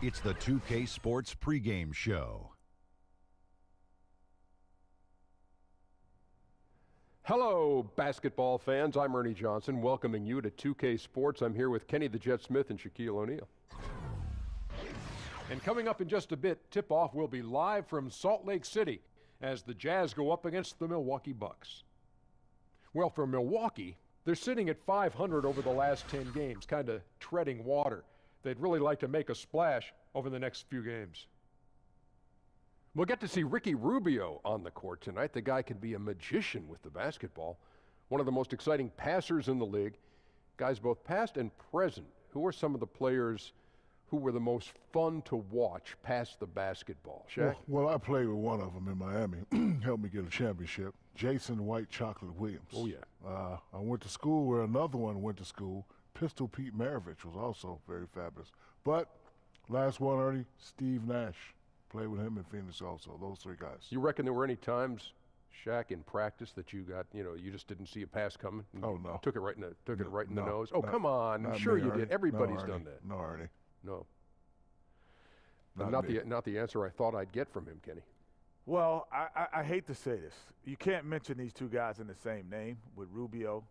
It's the 2K Sports pregame show. Hello, basketball fans. I'm Ernie Johnson, welcoming you to 2K Sports. I'm here with Kenny the Jet Smith and Shaquille O'Neal. And coming up in just a bit, tip-off will be live from Salt Lake City as the Jazz go up against the Milwaukee Bucks. Well, for Milwaukee, they're sitting at 500 over the last 10 games, kind of treading water. They'd really like to make a splash over the next few games. We'll get to see Ricky Rubio on the court tonight. The guy can be a magician with the basketball. One of the most exciting passers in the league. Guys both past and present. Who are some of the players who were the most fun to watch pass the basketball? Shaq? Well, I played with one of them in Miami. Helped me get a championship. Jason White Chocolate Williams. Oh, yeah. I went to school where another one went to school. Pistol Pete Maravich was also very fabulous. But last one, Ernie, Steve Nash. Played with him in Phoenix also, those three guys. You reckon there were any times, Shaq, in practice that you got, you just didn't see a pass coming? Oh, no. Took it right in the nose? Oh, come on. I'm sure you did. Everybody's done that. No, Ernie. No. Not the answer I thought I'd get from him, Kenny. Well, I hate to say this. You can't mention these two guys in the same name with Rubio,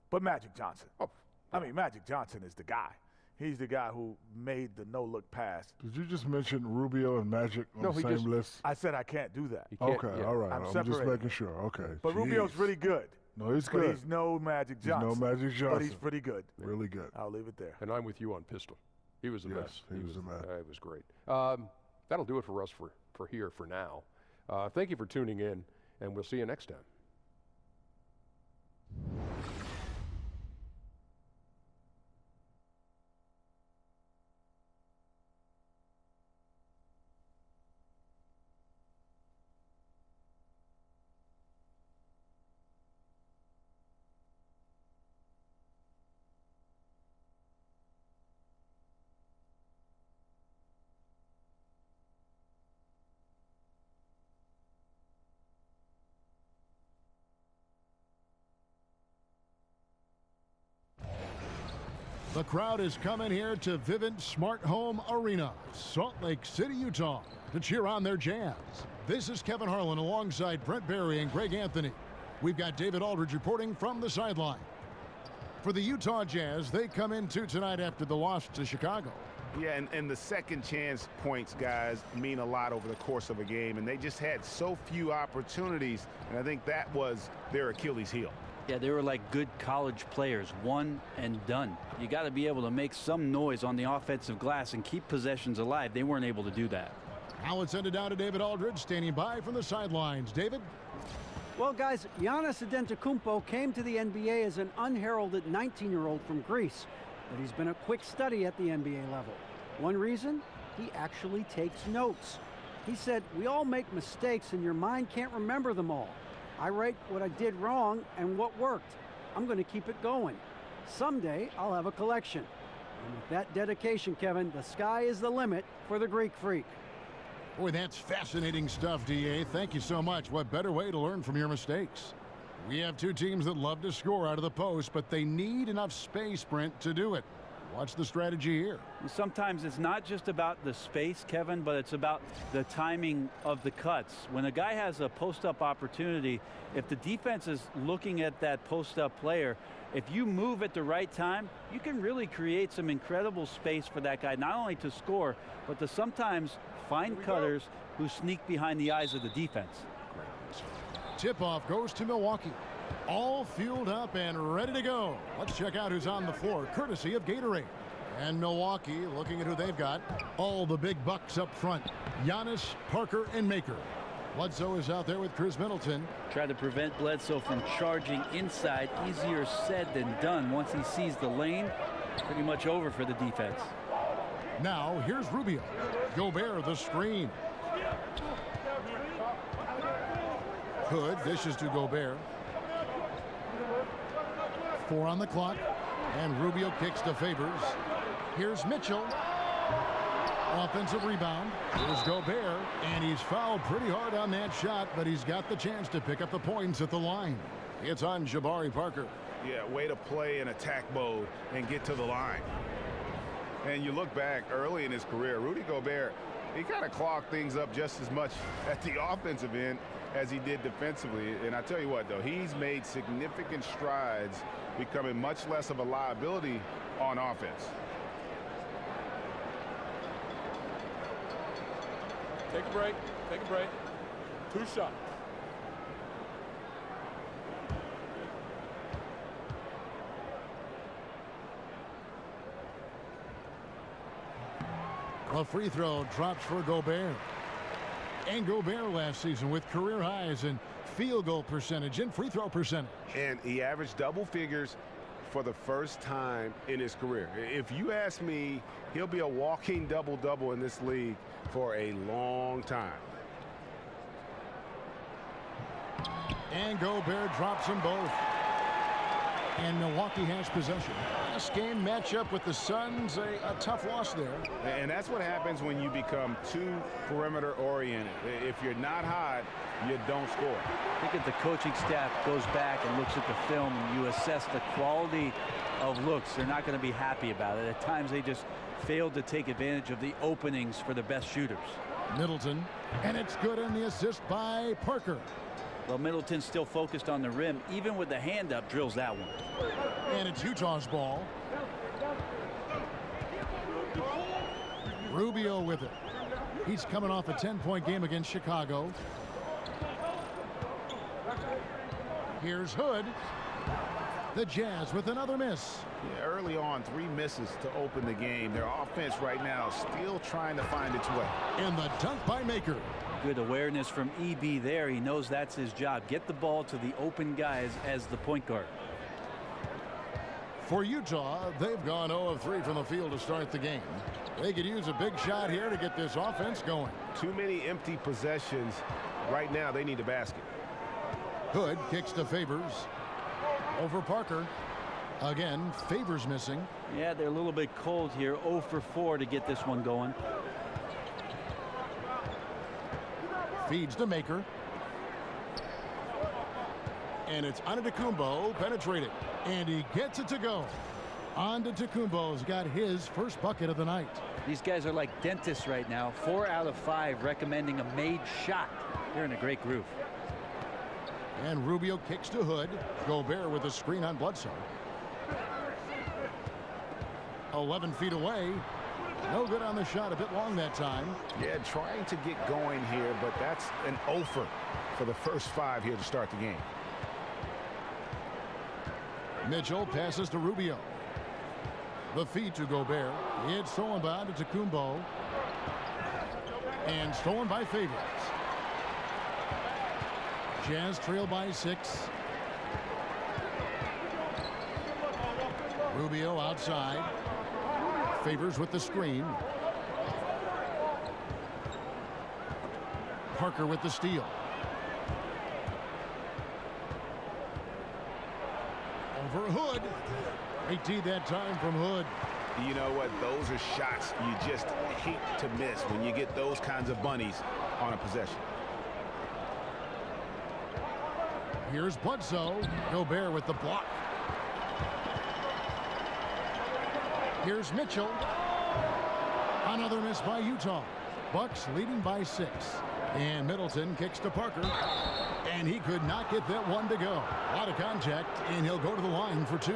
but Magic Johnson. Oh. I mean, Magic Johnson is the guy. He's the guy who made the no-look pass. Did you just mention Rubio and Magic on the same list? I said I can't do that. Okay, all right. I'm just separating. making sure. Okay. But Rubio's really good. No, he's good. But he's no Magic Johnson. He's no Magic Johnson. But he's pretty good. Really good. I'll leave it there. And I'm with you on Pistol. He was a mess. He was a mess. It was great. That'll do it for us for here for now. Thank you for tuning in, and we'll see you next time. The crowd is coming here to Vivint Smart Home Arena, Salt Lake City, Utah, to cheer on their Jazz. This is Kevin Harlan alongside Brent Barry and Greg Anthony. We've got David Aldridge reporting from the sideline. For the Utah Jazz, they come into tonight after the loss to Chicago. Yeah, and the second chance points, guys, mean a lot over the course of a game, and they just had so few opportunities, and I think that was their Achilles heel. Yeah, they were like good college players, one and done. You got to be able to make some noise on the offensive glass and keep possessions alive. They weren't able to do that. Now let's send it down to David Aldridge, standing by from the sidelines. David? Well, guys, Giannis Antetokounmpo came to the NBA as an unheralded 19-year-old from Greece, but he's been a quick study at the NBA level. One reason? He actually takes notes. He said, "We all make mistakes and your mind can't remember them all. I write what I did wrong and what worked. I'm going to keep it going. Someday, I'll have a collection." And with that dedication, Kevin, the sky is the limit for the Greek Freak. Boy, that's fascinating stuff, DA. Thank you so much. What better way to learn from your mistakes? We have two teams that love to score out of the post, but they need enough space, Brent, to do it. Watch the strategy here. Sometimes it's not just about the space, Kevin, but it's about the timing of the cuts. When a guy has a post-up opportunity, if the defense is looking at that post-up player, if you move at the right time, you can really create some incredible space for that guy, not only to score, but to sometimes find cutters who sneak behind the eyes of the defense. Tip-off goes to Milwaukee. All fueled up and ready to go. Let's check out who's on the floor, courtesy of Gatorade. And Milwaukee, looking at who they've got, all the big bucks up front. Giannis, Parker, and Maker. Bledsoe is out there with Chris Middleton. Try to prevent Bledsoe from charging inside. Easier said than done. Once he sees the lane, pretty much over for the defense. Now, here's Rubio. Gobert, the screen. Hood dishes to Gobert. 4 on the clock, and Rubio kicks to Favors. Here's Mitchell. Offensive rebound. Here's Gobert, and he's fouled pretty hard on that shot, but he's got the chance to pick up the points at the line. It's on Jabari Parker. Yeah, way to play in attack mode and get to the line. And you look back early in his career, Rudy Gobert, he kind of clogged things up just as much at the offensive end as he did defensively. And I tell you what, though, he's made significant strides, becoming much less of a liability on offense. Take a break. Take a break. 2 shots. A free throw drops for Gobert. And Gobert last season with career highs in field goal percentage and free throw percentage. And he averaged double figures for the first time in his career. If you ask me, he'll be a walking double-double in this league for a long time. And Gobert drops them both. And Milwaukee has possession. This game matchup with the Suns, a tough loss there. And that's what happens when you become too perimeter oriented. If you're not hot, you don't score. I think if the coaching staff goes back and looks at the film and you assess the quality of looks, they're not going to be happy about it. At times they just failed to take advantage of the openings for the best shooters. Middleton, and it's good on the assist by Parker. Well, Middleton's still focused on the rim. Even with the hand up, drills that one. And it's Utah's ball. Rubio with it. He's coming off a 10-point game against Chicago. Here's Hood. The Jazz with another miss. Yeah, early on, 3 misses to open the game. Their offense right now still trying to find its way. And the dunk by Maker. Good awareness from EB there. He knows that's his job. Get the ball to the open guys as the point guard. For Utah, they've gone 0 of 3 from the field to start the game. They could use a big shot here to get this offense going. Too many empty possessions. Right now, they need a basket. Hood kicks to Favors. Over Parker. Again, Favors missing. Yeah, they're a little bit cold here. 0 for 4 to get this one going. Feeds to Maker. And it's Antetokounmpo penetrated. And he gets it to go. Antetokounmpo's got his first bucket of the night. These guys are like dentists right now. 4 out of 5 recommending a made shot. They're in a great groove. And Rubio kicks to Hood. Gobert with a screen on Bledsoe. 11 feet away. No good on the shot. A bit long that time. Yeah, trying to get going here, but that's an offer for the first 5 here to start the game. Mitchell passes to Rubio. The feed to Gobert. It's stolen by Antetokounmpo. And stolen by Favors. Jazz trail by 6. Rubio outside. Favors with the screen. Parker with the steal. Over Hood. 18 that time from Hood. You know what? Those are shots you just hate to miss when you get those kinds of bunnies on a possession. Here's Bledsoe. Gobert with the block. Here's Mitchell. Another miss by Utah. Bucks leading by 6. And Middleton kicks to Parker. And he could not get that one to go. A lot of contact, and he'll go to the line for 2.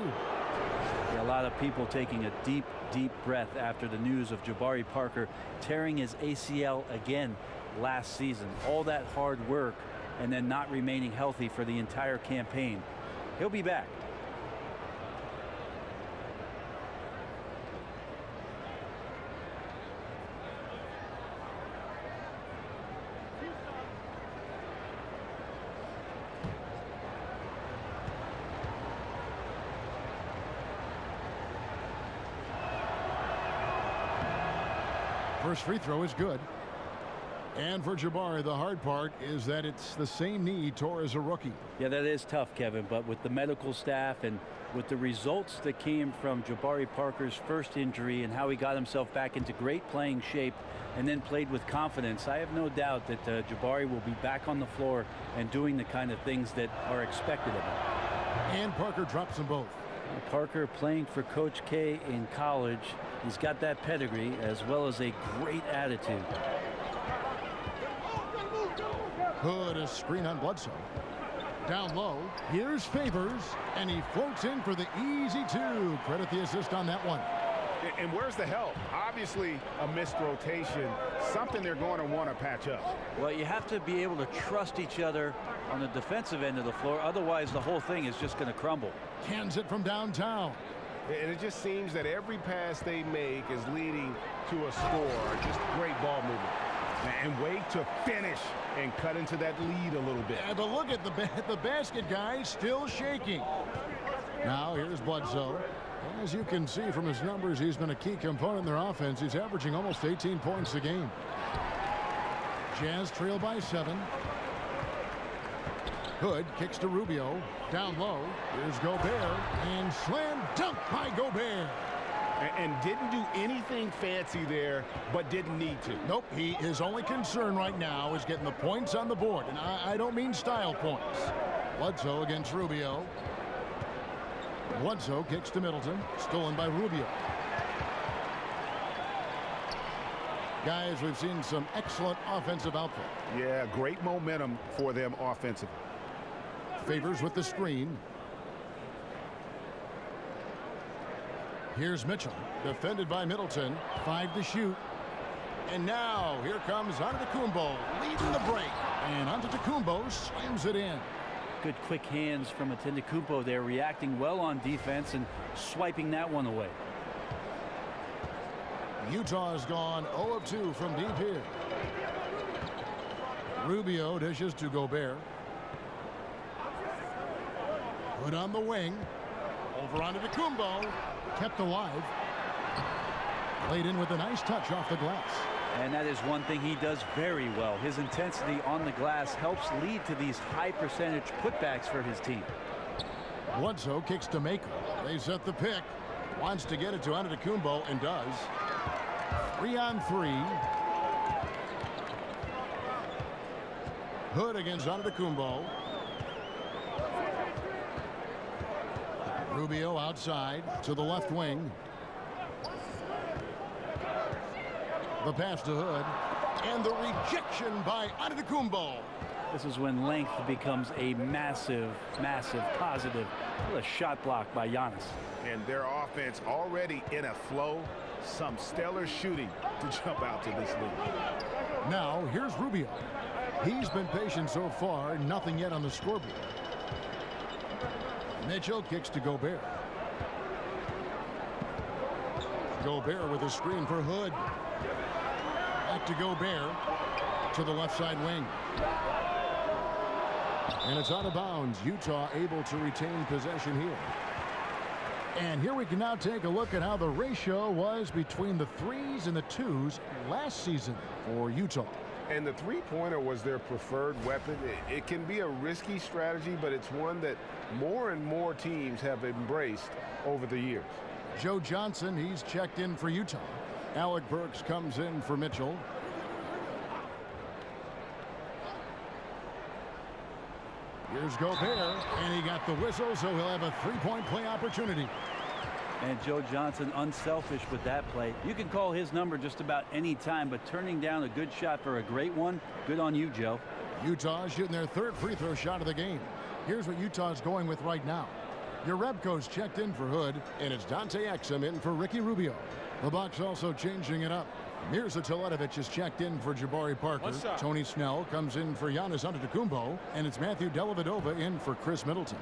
A lot of people taking a deep, deep breath after the news of Jabari Parker tearing his ACL again last season. All that hard work and then not remaining healthy for the entire campaign. He'll be back. First free throw is good. And for Jabari, the hard part is that it's the same knee he tore as a rookie. Yeah, that is tough, Kevin, but with the medical staff and with the results that came from Jabari Parker's first injury and how he got himself back into great playing shape and then played with confidence, I have no doubt that Jabari will be back on the floor and doing the kind of things that are expected of him. And Parker drops them both. Parker playing for Coach K in college. He's got that pedigree as well as a great attitude. Hood, a screen on Bledsoe. Down low. Here's Favors, and he floats in for the easy two. Credit the assist on that one. And where's the help? Obviously, a missed rotation, something they're going to want to patch up. Well, you have to be able to trust each other on the defensive end of the floor. Otherwise, the whole thing is just going to crumble. Cans it from downtown. And it just seems that every pass they make is leading to a score. Just great ball movement. And wait to finish and cut into that lead a little bit. Yeah, but look at the basket guy still shaking. Now here's Bledsoe. As you can see from his numbers, he's been a key component in their offense. He's averaging almost 18 points a game. Jazz trail by 7. Hood kicks to Rubio. Down low. Here's Gobert. And slam dunk by Gobert. And didn't do anything fancy there, but didn't need to. Nope. His only concern right now is getting the points on the board. And I don't mean style points. Bledsoe against Rubio. Bledsoe kicks to Middleton. Stolen by Rubio. Guys, we've seen some excellent offensive output. Yeah, great momentum for them offensively. Favors with the screen. Here's Mitchell, defended by Middleton. 5 to shoot. And now here comes Antetokounmpo leading the break. And Antetokounmpo slams it in. Good quick hands from Antetokounmpo there, reacting well on defense and swiping that one away. Utah's gone 0 of 2 from deep here. Rubio dishes to Gobert. Put on the wing. Over onto Antetokounmpo. Kept alive. Played in with a nice touch off the glass. And that is one thing he does very well. His intensity on the glass helps lead to these high percentage putbacks for his team. Bledsoe kicks to Maker. They set the pick. Wants to get it to Antetokounmpo and does. 3 on 3. Hood against Antetokounmpo. Rubio outside to the left wing. The pass to Hood. And the rejection by Antetokounmpo. This is when length becomes a massive, massive positive. What a shot block by Giannis. And their offense already in a flow. Some stellar shooting to jump out to this lead. Now, here's Rubio. He's been patient so far. Nothing yet on the scoreboard. Mitchell kicks to Gobert. Gobert with a screen for Hood. Back to Gobert. To the left side wing. And it's out of bounds. Utah able to retain possession here. And here we can now take a look at how the ratio was between the 3s and the 2s last season for Utah. And the three-pointer was their preferred weapon. It can be a risky strategy, but it's one that more and more teams have embraced over the years. Joe Johnson, he's checked in for Utah. Alec Burks comes in for Mitchell. Here's Gobert, and he got the whistle, so he'll have a three-point play opportunity. And Joe Johnson unselfish with that play. You can call his number just about any time, but turning down a good shot for a great one, good on you, Joe. Utah shooting their 3rd free throw shot of the game. Here's what Utah's going with right now. Jerebko's checked in for Hood, and it's Dante Exum in for Ricky Rubio. The Bucks also changing it up. Mirza Teletovic is checked in for Jabari Parker. Tony Snell comes in for Giannis Antetokounmpo, and it's Matthew Dellavedova in for Chris Middleton.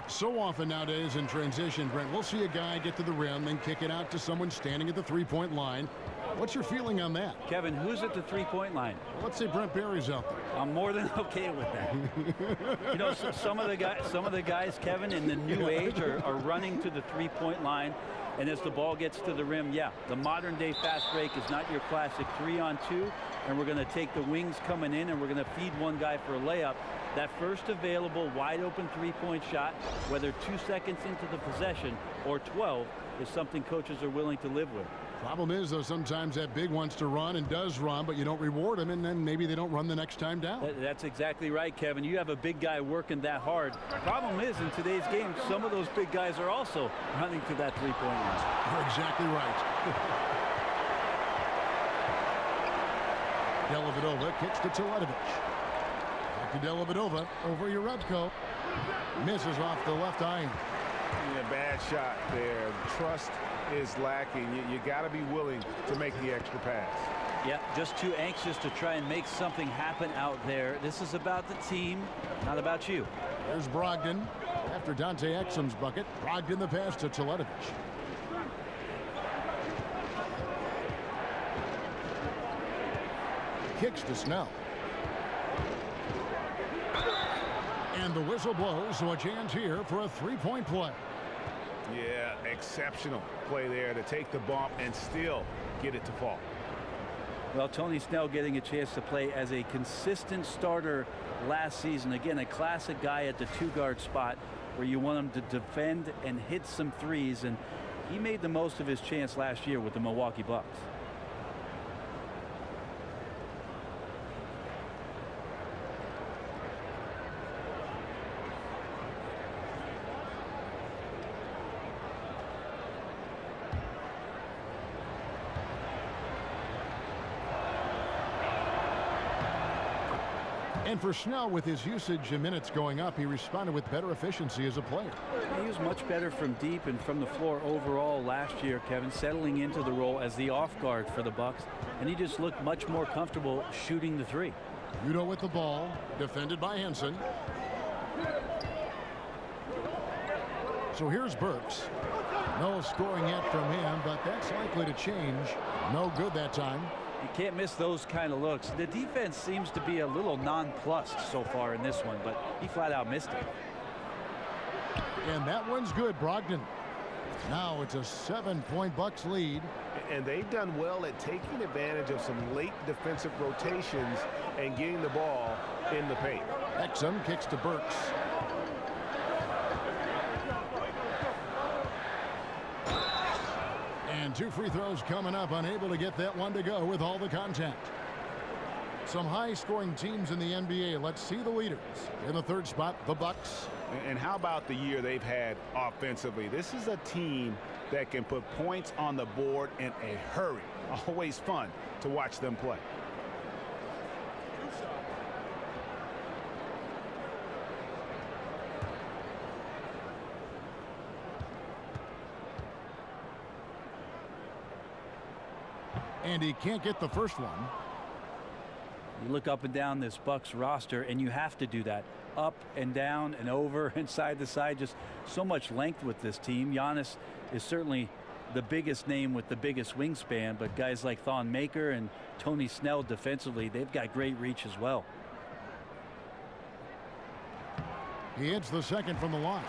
So often nowadays in transition, Brent, we'll see a guy get to the rim and kick it out to someone standing at the three-point line. What's your feeling on that? Kevin, who's at the three-point line? Well, let's say Brent Barry's out there. I'm more than okay with that. You know, some of the guys, Kevin, in the new age are running to the three-point line, and as the ball gets to the rim, yeah, the modern-day fast break is not your classic 3-on-2, and we're going to take the wings coming in, and we're going to feed one guy for a layup. That first available wide-open three-point shot, whether 2 seconds into the possession or 12, is something coaches are willing to live with. Problem is, though, sometimes that big wants to run and does run, but you don't reward him, and then maybe they don't run the next time down. That's exactly right, Kevin. You have a big guy working that hard. Problem is, in today's game, some of those big guys are also running to that three-point line. You're exactly right. Dellavedova kicks to Teletovic. Back to Dellavedova over Urubko. Misses off the left iron. Yeah, bad shot there. Trust is lacking. You got to be willing to make the extra pass. Yeah, just too anxious to try and make something happen out there. This is about the team, not about you. There's Brogdon. After Dante Exum's bucket, Brogdon the pass to Teletovic. Kicks to Snell. And the whistle blows, so a chance here for a three-point play. Yeah, exceptional play there to take the bump and still get it to fall. Well, Tony Snell getting a chance to play as a consistent starter last season. Again, a classic guy at the two-guard spot where you want him to defend and hit some threes, and he made the most of his chance last year with the Milwaukee Bucks. And for Snell, with his usage and minutes going up, he responded with better efficiency as a player. He was much better from deep and from the floor overall last year, Kevin, settling into the role as the off guard for the Bucks, and he just looked much more comfortable shooting the three. Udo with the ball, defended by Henson. So here's Burks. No scoring yet from him, but that's likely to change. No good that time. You can't miss those kind of looks. The defense seems to be a little nonplussed so far in this one, but he flat out missed it. And that one's good, Brogdon. Now it's a 7-point Bucks lead. And they've done well at taking advantage of some late defensive rotations and getting the ball in the paint. Exum kicks to Burks. And two free throws coming up, unable to get that one to go with all the contact. Some high-scoring teams in the NBA. Let's see the leaders. In the third spot, the Bucks. And how about the year they've had offensively? This is a team that can put points on the board in a hurry. Always fun to watch them play. And he can't get the first one. You look up and down this Bucks roster, and you have to do that. Up and down and over and side to side. Just so much length with this team. Giannis is certainly the biggest name with the biggest wingspan, but guys like Thon Maker and Tony Snell defensively, they've got great reach as well. He hits the second from the line.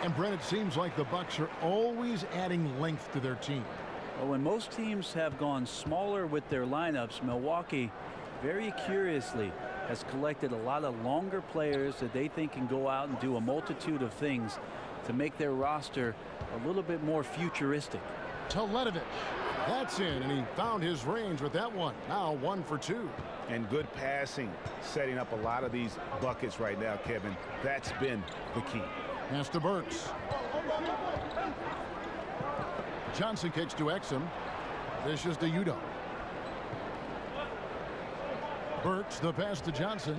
And Brent, it seems like the Bucks are always adding length to their team. Well, when most teams have gone smaller with their lineups, Milwaukee very curiously has collected a lot of longer players that they think can go out and do a multitude of things to make their roster a little bit more futuristic. Teletovic, that's in, and he found his range with that one. Now 1 for 2. And good passing, setting up a lot of these buckets right now, Kevin. That's been the key. Pass to Burks. Johnson kicks to Exum. This is to Udo. Burks, the pass to Johnson.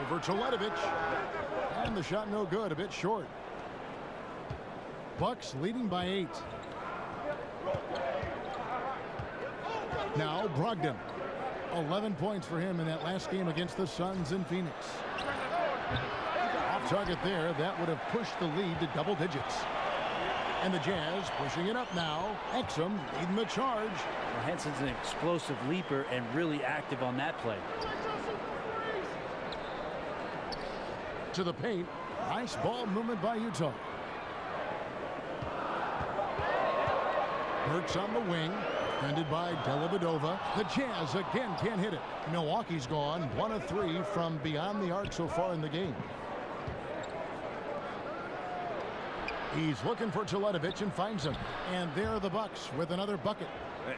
Over to Teletovic. And the shot no good, a bit short. Bucks leading by 8. Now Brogdon. 11 points for him in that last game against the Suns in Phoenix. Off target there, that would have pushed the lead to double digits. And the Jazz pushing it up now. Exum leading the charge. Well, Henson's an explosive leaper and really active on that play. To the paint. Nice ball movement by Utah. Burks on the wing. Defended by Dellavedova. The Jazz again can't hit it. Milwaukee's gone 1 of 3 from beyond the arc so far in the game. He's looking for Teletovic and finds him. And there are the Bucks with another bucket.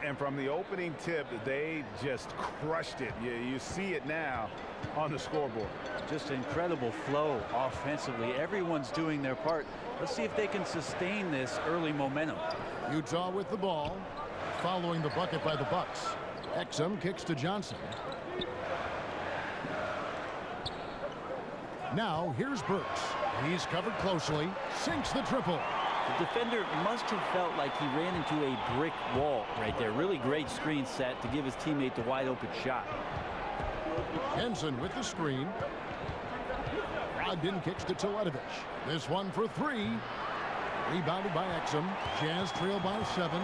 And from the opening tip, they just crushed it. You see it now on the scoreboard. Just incredible flow offensively. Everyone's doing their part. Let's see if they can sustain this early momentum. Utah with the ball, following the bucket by the Bucks. Exum kicks to Johnson. Now here's Burks. He's covered closely, sinks the triple. The defender must have felt like he ran into a brick wall right there. Really great screen set to give his teammate the wide open shot. Henson with the screen. Brogdon kicks to Teletovic. This one for three. Rebounded by Exum. Jazz trail by 7.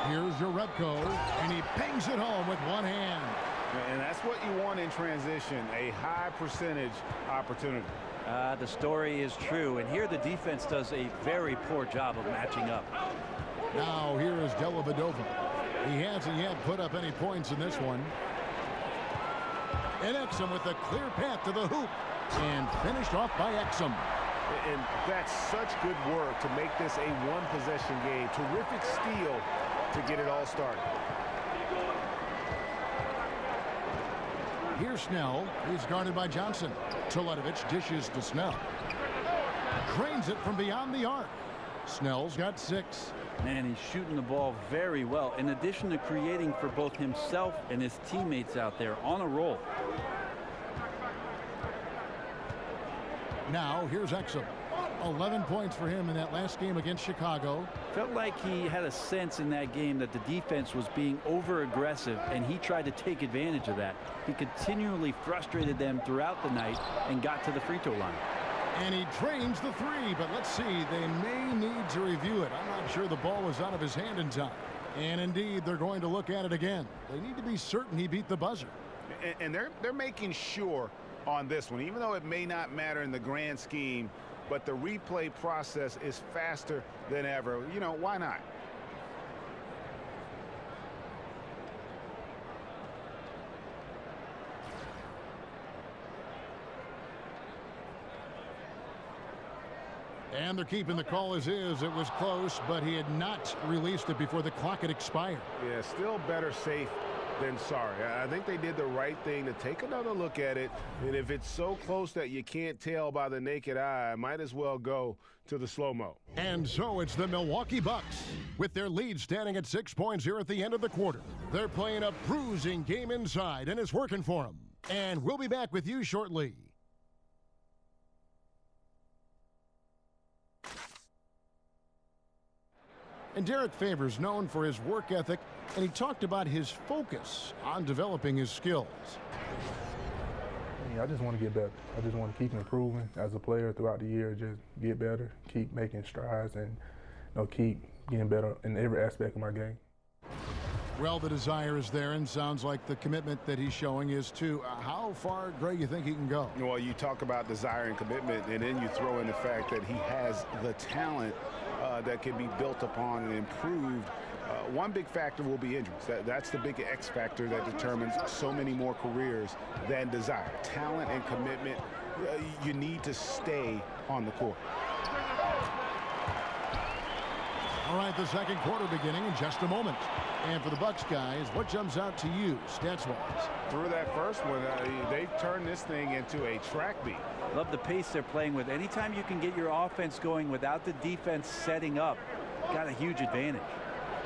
Here's Jerebko, and he bangs it home with one hand. And that's what you want in transition, a high percentage opportunity. The story is true, and here the defense does a very poor job of matching up. Now here is Dellavedova. He hasn't yet put up any points in this one. And Exum with a clear path to the hoop, and finished off by Exum. And that's such good work to make this a one-possession game. Terrific steal to get it all started. Here's Snell. He's guarded by Johnson. Teletovic dishes to Snell. Cranes it from beyond the arc. Snell's got 6. Man, he's shooting the ball very well, in addition to creating for both himself and his teammates out there on a roll. Now here's Exum. 11 points for him in that last game against Chicago. Felt like he had a sense in that game that the defense was being over-aggressive, and he tried to take advantage of that. He continually frustrated them throughout the night and got to the free throw line. And he trains the 3, but let's see, they may need to review it. I'm not sure the ball was out of his hand in time. And indeed, they're going to look at it again. They need to be certain he beat the buzzer. And they're making sure on this one, even though it may not matter in the grand scheme, but the replay process is faster than ever. You know, why not? And they're keeping the call as is. It was close, but he had not released it before the clock had expired. Yeah, still better safe than sorry. I think they did the right thing to take another look at it. And if it's so close that you can't tell by the naked eye, might as well go to the slow-mo. And so it's the Milwaukee Bucks with their lead standing at 6 points here at the end of the quarter. They're playing a bruising game inside, and it's working for them. And we'll be back with you shortly. And Derek Favors known for his work ethic, and he talked about his focus on developing his skills. I just want to get better. I just want to keep improving as a player throughout the year, just get better, keep making strides, and keep getting better in every aspect of my game. Well, the desire is there, and sounds like the commitment that he's showing is too. How far, Greg, you think he can go? Well, you talk about desire and commitment, and then you throw in the fact that he has the talent that can be built upon and improved. One big factor will be injuries. That's the big X factor that determines so many more careers than desire. Talent and commitment, you need to stay on the court. All right, the second quarter beginning in just a moment. And for the Bucks guys, what jumps out to you stats-wise? Through that first one, they've turned this thing into a track meet. Love the pace they're playing with. Anytime you can get your offense going without the defense setting up, got a huge advantage.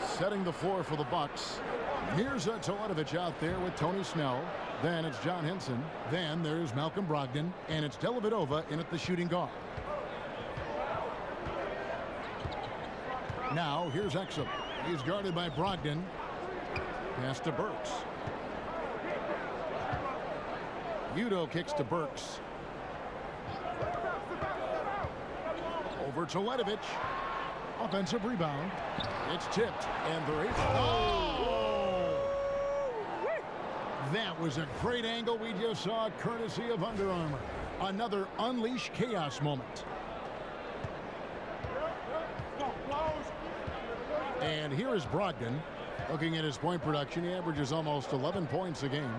Setting the floor for the Bucks. Here's Teletovic out there with Tony Snell. Then it's John Henson. Then there's Malcolm Brogdon. And it's Dellavedova in at the shooting guard. Now here's Exum. He's guarded by Brogdon. Pass to Burks. Udo kicks to Burks. Over to Teletovic. Offensive rebound. It's tipped, and there is. Oh! That was a great angle we just saw, courtesy of Under Armour. Another Unleash Chaos moment. And here is Brogdon. Looking at his point production, he averages almost 11 points a game.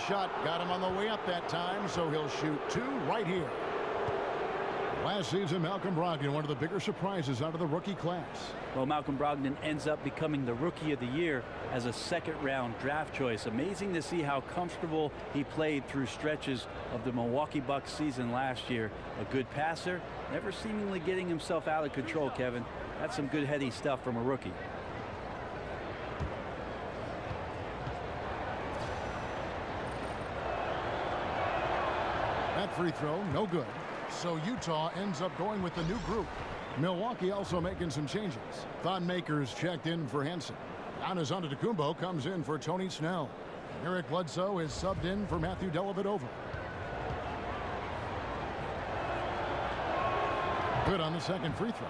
shot got him on the way up that time, so he'll shoot 2 right here. Last season, Malcolm Brogdon, one of the bigger surprises out of the rookie class. Well, Malcolm Brogdon ends up becoming the Rookie of the Year as a second-round draft choice. Amazing to see how comfortable he played through stretches of the Milwaukee Bucks season last year. A good passer, never seemingly getting himself out of control, Kevin. That's some good heady stuff from a rookie. That free throw, no good. So Utah ends up going with the new group. Milwaukee also making some changes. Thon Maker's checked in for Henson. Giannis Antetokounmpo comes in for Tony Snell. Eric Bledsoe is subbed in for Matthew Dellavedova. Good on the second free throw.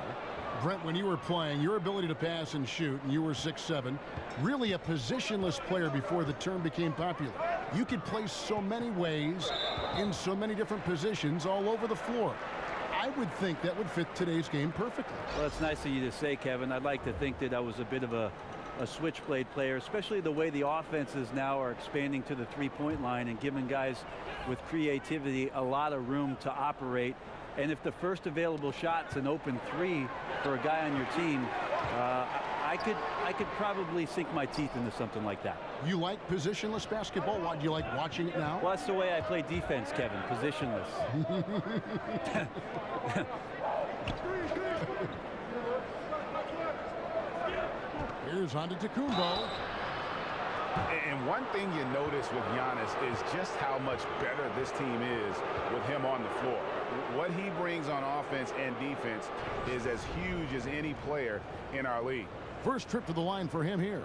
Brent, when you were playing, your ability to pass and shoot, and you were 6'7", really a positionless player before the term became popular. You could play so many ways in so many different positions all over the floor. I would think that would fit today's game perfectly. Well, it's nice of you to say, Kevin. I'd like to think that I was a bit of a switchblade player, especially the way the offenses now are expanding to the three-point line and giving guys with creativity a lot of room to operate. And if the first available shot's an open 3 for a guy on your team, I could probably sink my teeth into something like that. You like positionless basketball? Why do you like watching it now? Well, that's the way I play defense, Kevin. Positionless. Here's Antetokounmpo. And one thing you notice with Giannis is just how much better this team is with him on the floor. What he brings on offense and defense is as huge as any player in our league. First trip to the line for him here.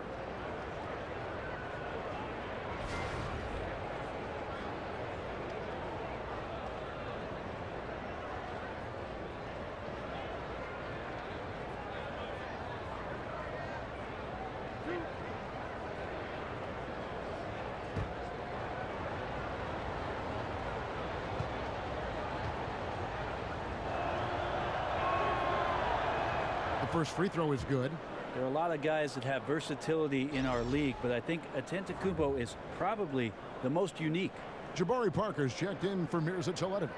First free throw is good. There are a lot of guys that have versatility in our league, but I think Antetokounmpo is probably the most unique. Jabari Parker's checked in for Mirza Teletovic.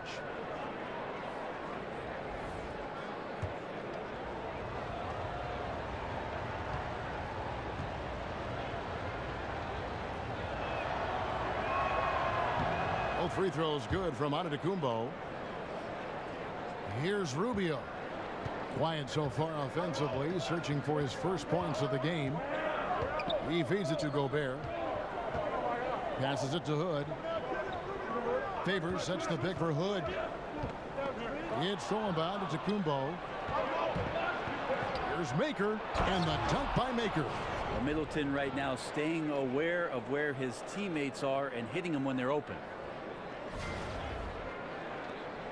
Both free throws good from Antetokounmpo. Here's Rubio. Quiet so far offensively, searching for his first points of the game. He feeds it to Gobert. Passes it to Hood. Favors sets the pick for Hood. It's thrown by Antetokounmpo. Here's Maker, and the dunk by Maker. Well, Middleton right now staying aware of where his teammates are and hitting them when they're open.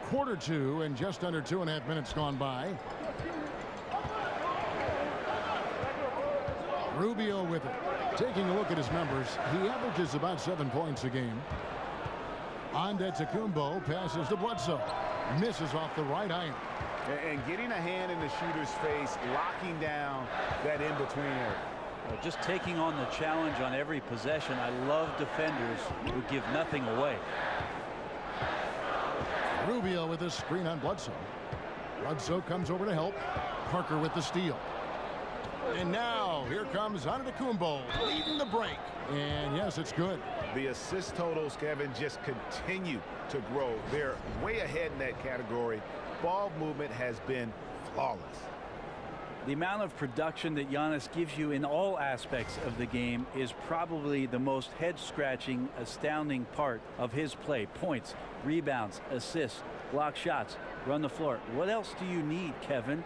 Quarter 2 and just under 2.5 minutes gone by. Rubio with it. Taking a look at his numbers, he averages about 7 points a game. Antetokounmpo passes to Bledsoe. Misses off the right iron. And getting a hand in the shooter's face, locking down that in-between area. Just taking on the challenge on every possession. I love defenders who give nothing away. Rubio with a screen on Bledsoe. Bledsoe comes over to help. Parker with the steal. And now here comes Antetokounmpo leading the break. And yes, it's good. The assist totals, Kevin, just continue to grow. They're way ahead in that category. Ball movement has been flawless. The amount of production that Giannis gives you in all aspects of the game is probably the most head-scratching, astounding part of his play. Points, rebounds, assists, block shots, run the floor. What else do you need, Kevin?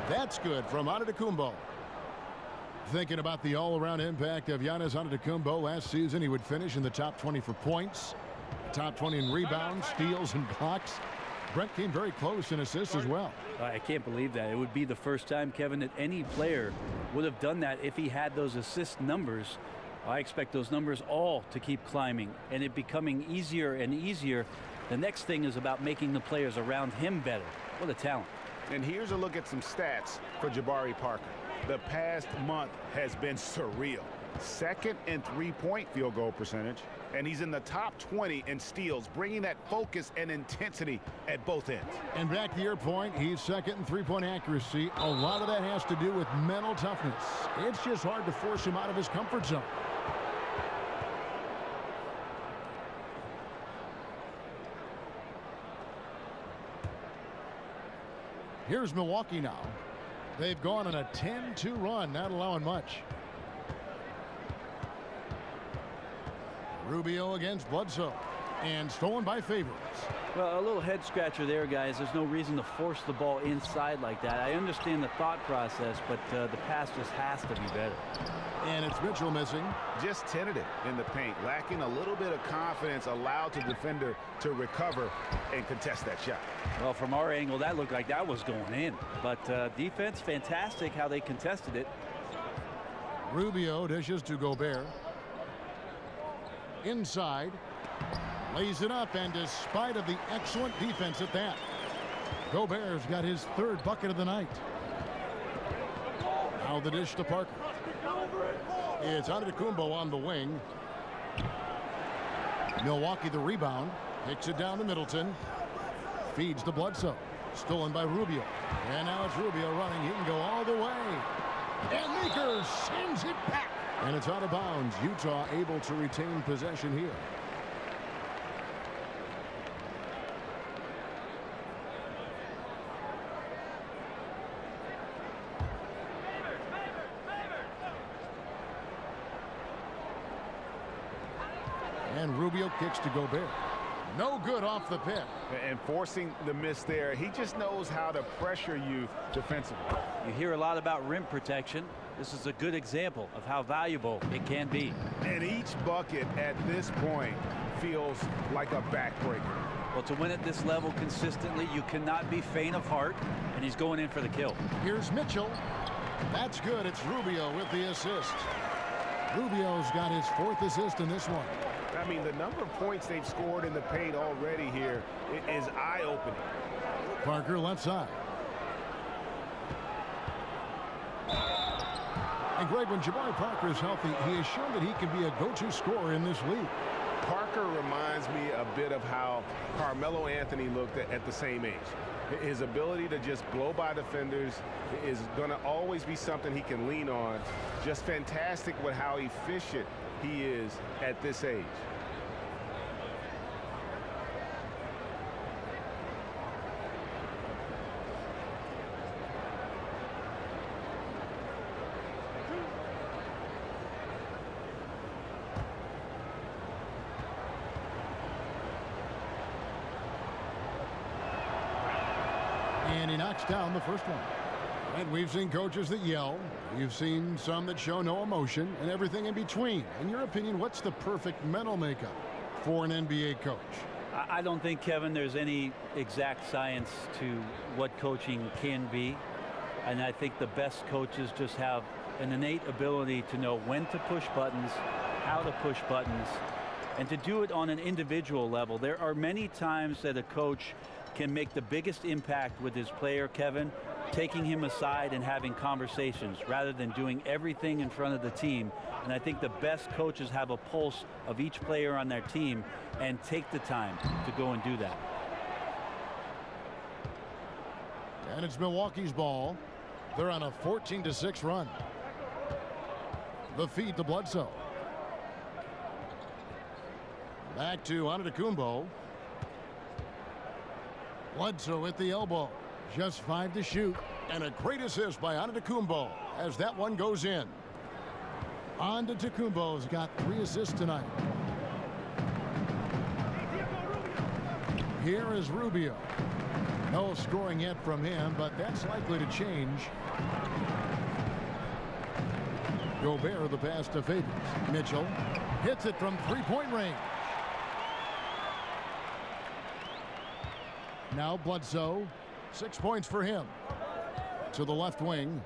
That's good from Antetokounmpo. Thinking about the all-around impact of Giannis Antetokounmpo, last season he would finish in the top 20 for points, top 20 in rebounds, steals, and blocks. Brent came very close in assists as well. I can't believe that. It would be the first time, Kevin, that any player would have done that if he had those assist numbers I expect those numbers all to keep climbing, and it becoming easier and easier. The next thing is about making the players around him better. What a talent. And here's a look at some stats for Jabari Parker. The past month has been surreal. Second in three-point field goal percentage, and he's in the top 20 in steals, bringing that focus and intensity at both ends. And back to your point, he's second in three-point accuracy. A lot of that has to do with mental toughness. It's just hard to force him out of his comfort zone. Here's Milwaukee now. They've gone on a 10-2 run, not allowing much. Rubio against Bledsoe, and stolen by Favors. Well, a little head scratcher there, guys. There's no reason to force the ball inside like that. I understand the thought process, but the pass just has to be better. And it's Mitchell missing. Just tentative in the paint, lacking a little bit of confidence, allowed the defender to recover and contest that shot. Well, from our angle, that looked like that was going in. But defense, fantastic how they contested it. Rubio dishes to Gobert. Inside. Lays it up, and despite of the excellent defense at that, Gobert's got his third bucket of the night. Now the dish to Parker. It's Antetokounmpo on the wing. Milwaukee the rebound. Kicks it down to Middleton. Feeds to Bledsoe. Stolen by Rubio. And now it's Rubio running. He can go all the way. And Maker sends it back. And it's out of bounds. Utah able to retain possession here. And Rubio kicks to Gobert. No good off the pick. And forcing the miss there, he just knows how to pressure you defensively. You hear a lot about rim protection. This is a good example of how valuable it can be. And each bucket at this point feels like a backbreaker. Well, to win at this level consistently, you cannot be faint of heart, and he's going in for the kill. Here's Mitchell. That's good. It's Rubio with the assist. Rubio's got his fourth assist in this one. I mean, the number of points they've scored in the paint already here is eye-opening. Parker left side. And Greg, when Jabari Parker is healthy, he has shown that he can be a go-to scorer in this league. Parker reminds me a bit of how Carmelo Anthony looked at the same age. His ability to just blow by defenders is going to always be something he can lean on. Just fantastic with how efficient he is at this age. And he knocks down the first one. And we've seen coaches that yell. You've seen some that show no emotion and everything in between. In your opinion, what's the perfect mental makeup for an NBA coach? I don't think, Kevin, there's any exact science to what coaching can be. And I think the best coaches just have an innate ability to know when to push buttons, how to push buttons, and to do it on an individual level. There are many times that a coach can make the biggest impact with his player, Kevin, taking him aside and having conversations rather than doing everything in front of the team. And I think the best coaches have a pulse of each player on their team and take the time to go and do that. And it's Milwaukee's ball. They're on a 14-6 run. The feed to Bledsoe. Back to Antetokounmpo. Bledsoe at the elbow. Just 5 to shoot. And a great assist by Antetokounmpo as that one goes in. Antetokounmpo's got 3 assists tonight. Here is Rubio. No scoring yet from him, but that's likely to change. Gobert the pass to Favors. Mitchell hits it from 3-point range. Now Bledsoe, 6 points for him. To the left wing.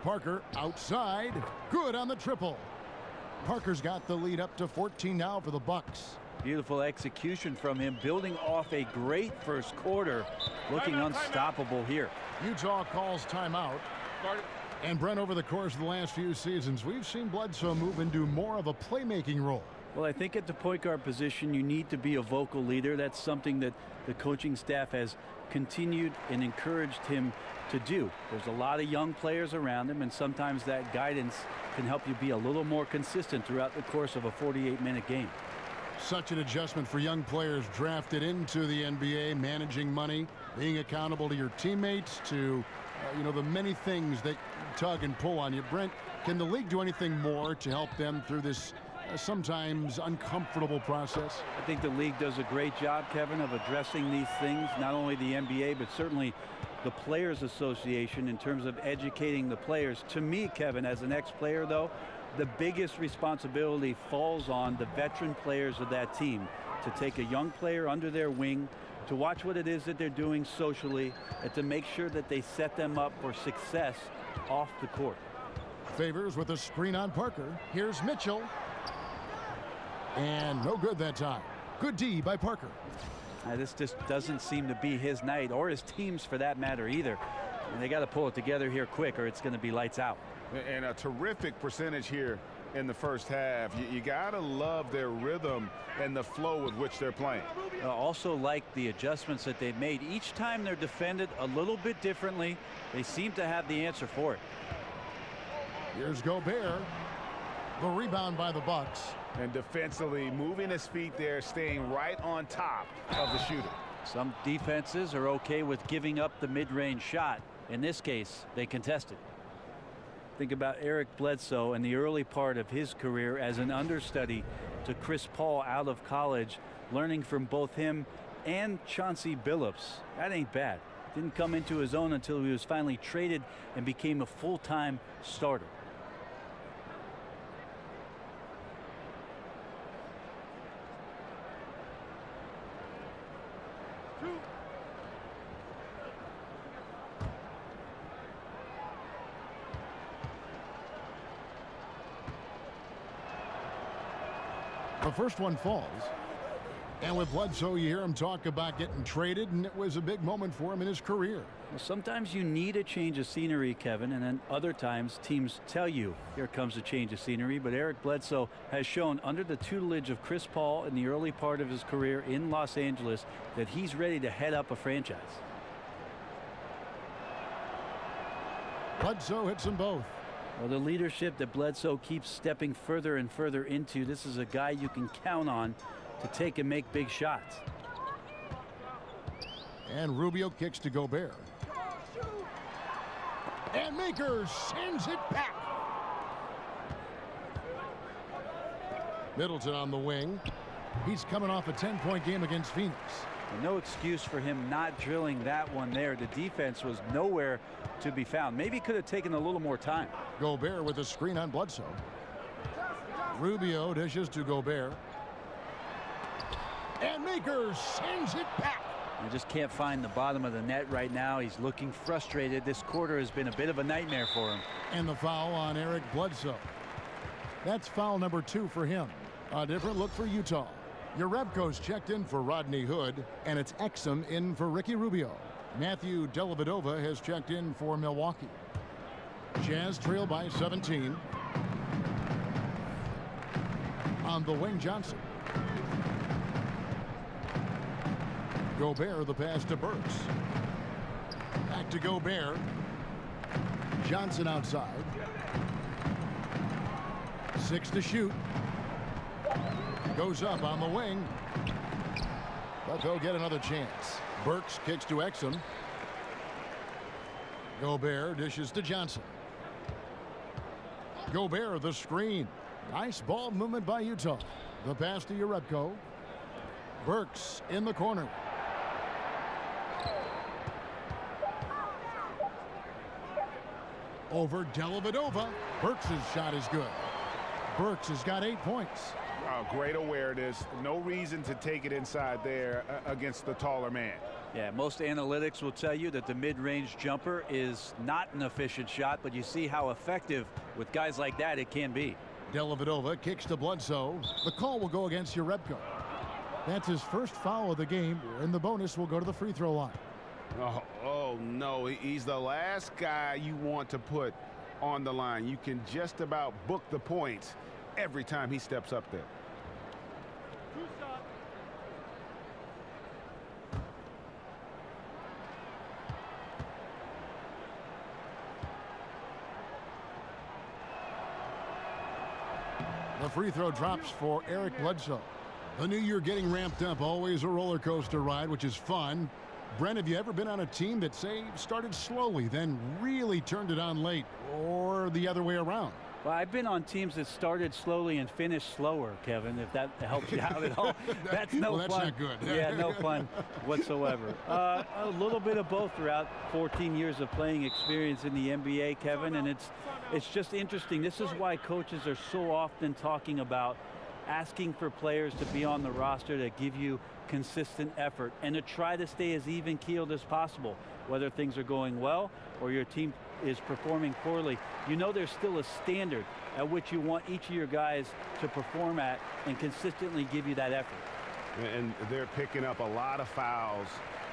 Parker outside. Good on the triple. Parker's got the lead up to 14 now for the Bucks. Beautiful execution from him, building off a great first quarter, looking unstoppable here. Utah calls timeout. And Brent, over the course of the last few seasons, we've seen Bledsoe move into more of a playmaking role. Well, I think at the point guard position, you need to be a vocal leader. That's something that the coaching staff has continued and encouraged him to do. There's a lot of young players around him, and sometimes that guidance can help you be a little more consistent throughout the course of a 48-minute game. Such an adjustment for young players drafted into the NBA, managing money, being accountable to your teammates, to the many things that tug and pull on you. Brent, can the league do anything more to help them through this sometimes uncomfortable process? I think the league does a great job, Kevin, of addressing these things, not only the NBA, but certainly the Players Association in terms of educating the players. To me, Kevin, as an ex-player, though, the biggest responsibility falls on the veteran players of that team to take a young player under their wing, to watch what it is that they're doing socially, and to make sure that they set them up for success off the court. Favors with a screen on Parker. Here's Mitchell. And no good that time. Good D by Parker. This just doesn't seem to be his night, or his team's for that matter either. And they got to pull it together here quick, or it's going to be lights out. And a terrific percentage here in the first half. You got to love their rhythm and the flow with which they're playing. Also like the adjustments that they've made. Each time they're defended a little bit differently, they seem to have the answer for it. Here's Gobert. The rebound by the Bucks. And defensively moving his feet there, staying right on top of the shooter. Some defenses are okay with giving up the mid-range shot. In this case, they contested. Think about Eric Bledsoe and the early part of his career as an understudy to Chris Paul out of college, learning from both him and Chauncey Billups. That ain't bad. Didn't come into his own until he was finally traded and became a full-time starter. The first one falls. And with Bledsoe, you hear him talk about getting traded, and it was a big moment for him in his career. Well, sometimes you need a change of scenery, Kevin, and then other times teams tell you here comes a change of scenery. But Eric Bledsoe has shown under the tutelage of Chris Paul in the early part of his career in Los Angeles that he's ready to head up a franchise. Bledsoe hits them both. Well, the leadership that Bledsoe keeps stepping further and further into, this is a guy you can count on to take and make big shots. And Rubio kicks to Gobert. And Makers sends it back. Middleton on the wing. He's coming off a 10-point game against Phoenix. No excuse for him not drilling that one there. The defense was nowhere to be found. Maybe could have taken a little more time. Gobert with a screen on Bledsoe. Rubio dishes to Gobert. And Makers sends it back. You just can't find the bottom of the net right now. He's looking frustrated. This quarter has been a bit of a nightmare for him. And the foul on Eric Bledsoe. That's foul number 2 for him. A different look for Utah. Jerebko's checked in for Rodney Hood, and it's Exum in for Ricky Rubio. Matthew Dellavedova has checked in for Milwaukee. Jazz trail by 17. On the wing, Johnson. Gobert, the pass to Burks. Back to Gobert. Johnson outside. 6 to shoot. Goes up on the wing. But they'll get another chance. Burks kicks to Exum. Gobert dishes to Johnson. Gobert, the screen. Nice ball movement by Utah. The pass to Jerebko. Burks in the corner. Over Dellavedova. Burks' shot is good. Burks has got 8 points. Great awareness. No reason to take it inside there against the taller man. Yeah, most analytics will tell you that the mid-range jumper is not an efficient shot, but you see how effective with guys like that it can be. Dellavedova kicks to Bledsoe. The call will go against Jerebko. That's his first foul of the game, and the bonus will go to the free throw line. Oh, no, he's the last guy you want to put on the line. You can just about book the points every time he steps up there. The free throw drops for Eric Bledsoe. The new year getting ramped up, always a roller coaster ride, which is fun. Brent, have you ever been on a team that, say, started slowly, then really turned it on late, or the other way around? Well, I've been on teams that started slowly and finished slower, Kevin, if that helps you out at all. That's no well, that's fun. Not good. Yeah, no fun whatsoever. A little bit of both throughout 14 years of playing experience in the NBA, Kevin, and it's just interesting. This is why coaches are so often talking about asking for players to be on the roster to give you consistent effort and to try to stay as even-keeled as possible, whether things are going well or your team is performing poorly. You know there's still a standard at which you want each of your guys to perform at and consistently give you that effort. And they're picking up a lot of fouls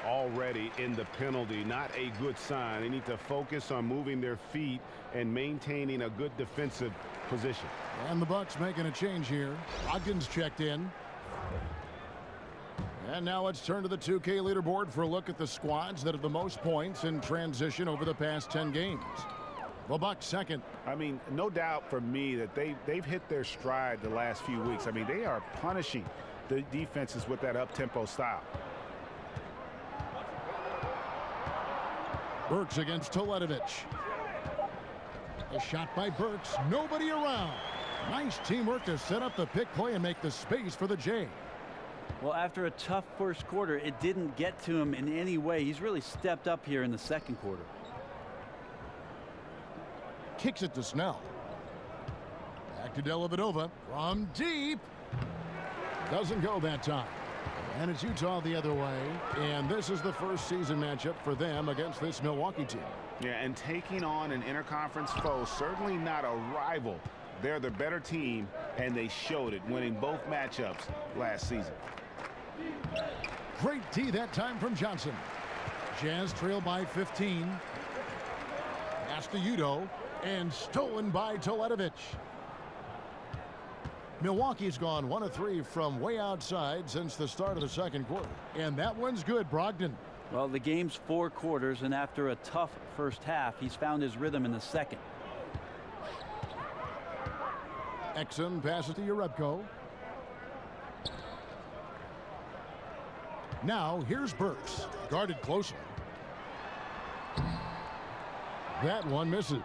already in the penalty. Not a good sign. They need to focus on moving their feet and maintaining a good defensive position. And the Bucks making a change here. Ogden's checked in. And now let's turn to the 2K leaderboard for a look at the squads that have the most points in transition over the past 10 games. The Bucks second. I mean, no doubt for me that they've hit their stride the last few weeks. I mean, they are punishing the defenses with that up-tempo style. Burks against Toledovich. A shot by Burks. Nobody around. Nice teamwork to set up the pick play and make the space for the J. Well, after a tough first quarter, it didn't get to him in any way. He's really stepped up here in the second quarter. Kicks it to Snell. Back to Dellavedova from deep. Doesn't go that time. And it's Utah the other way. And this is the first season matchup for them against this Milwaukee team. Yeah, and taking on an interconference foe, certainly not a rival. They're the better team, and they showed it, winning both matchups last season. Great D that time from Johnson. Jazz trail by 15. Pass to Udo, and stolen by Toledovich. Milwaukee's gone 1 of 3 from way outside since the start of the second quarter. And that one's good, Brogdon. Well, the game's 4 quarters, and after a tough first half, he's found his rhythm in the second. Exum passes to Jerebko. Now here's Burks, guarded closely. That one misses.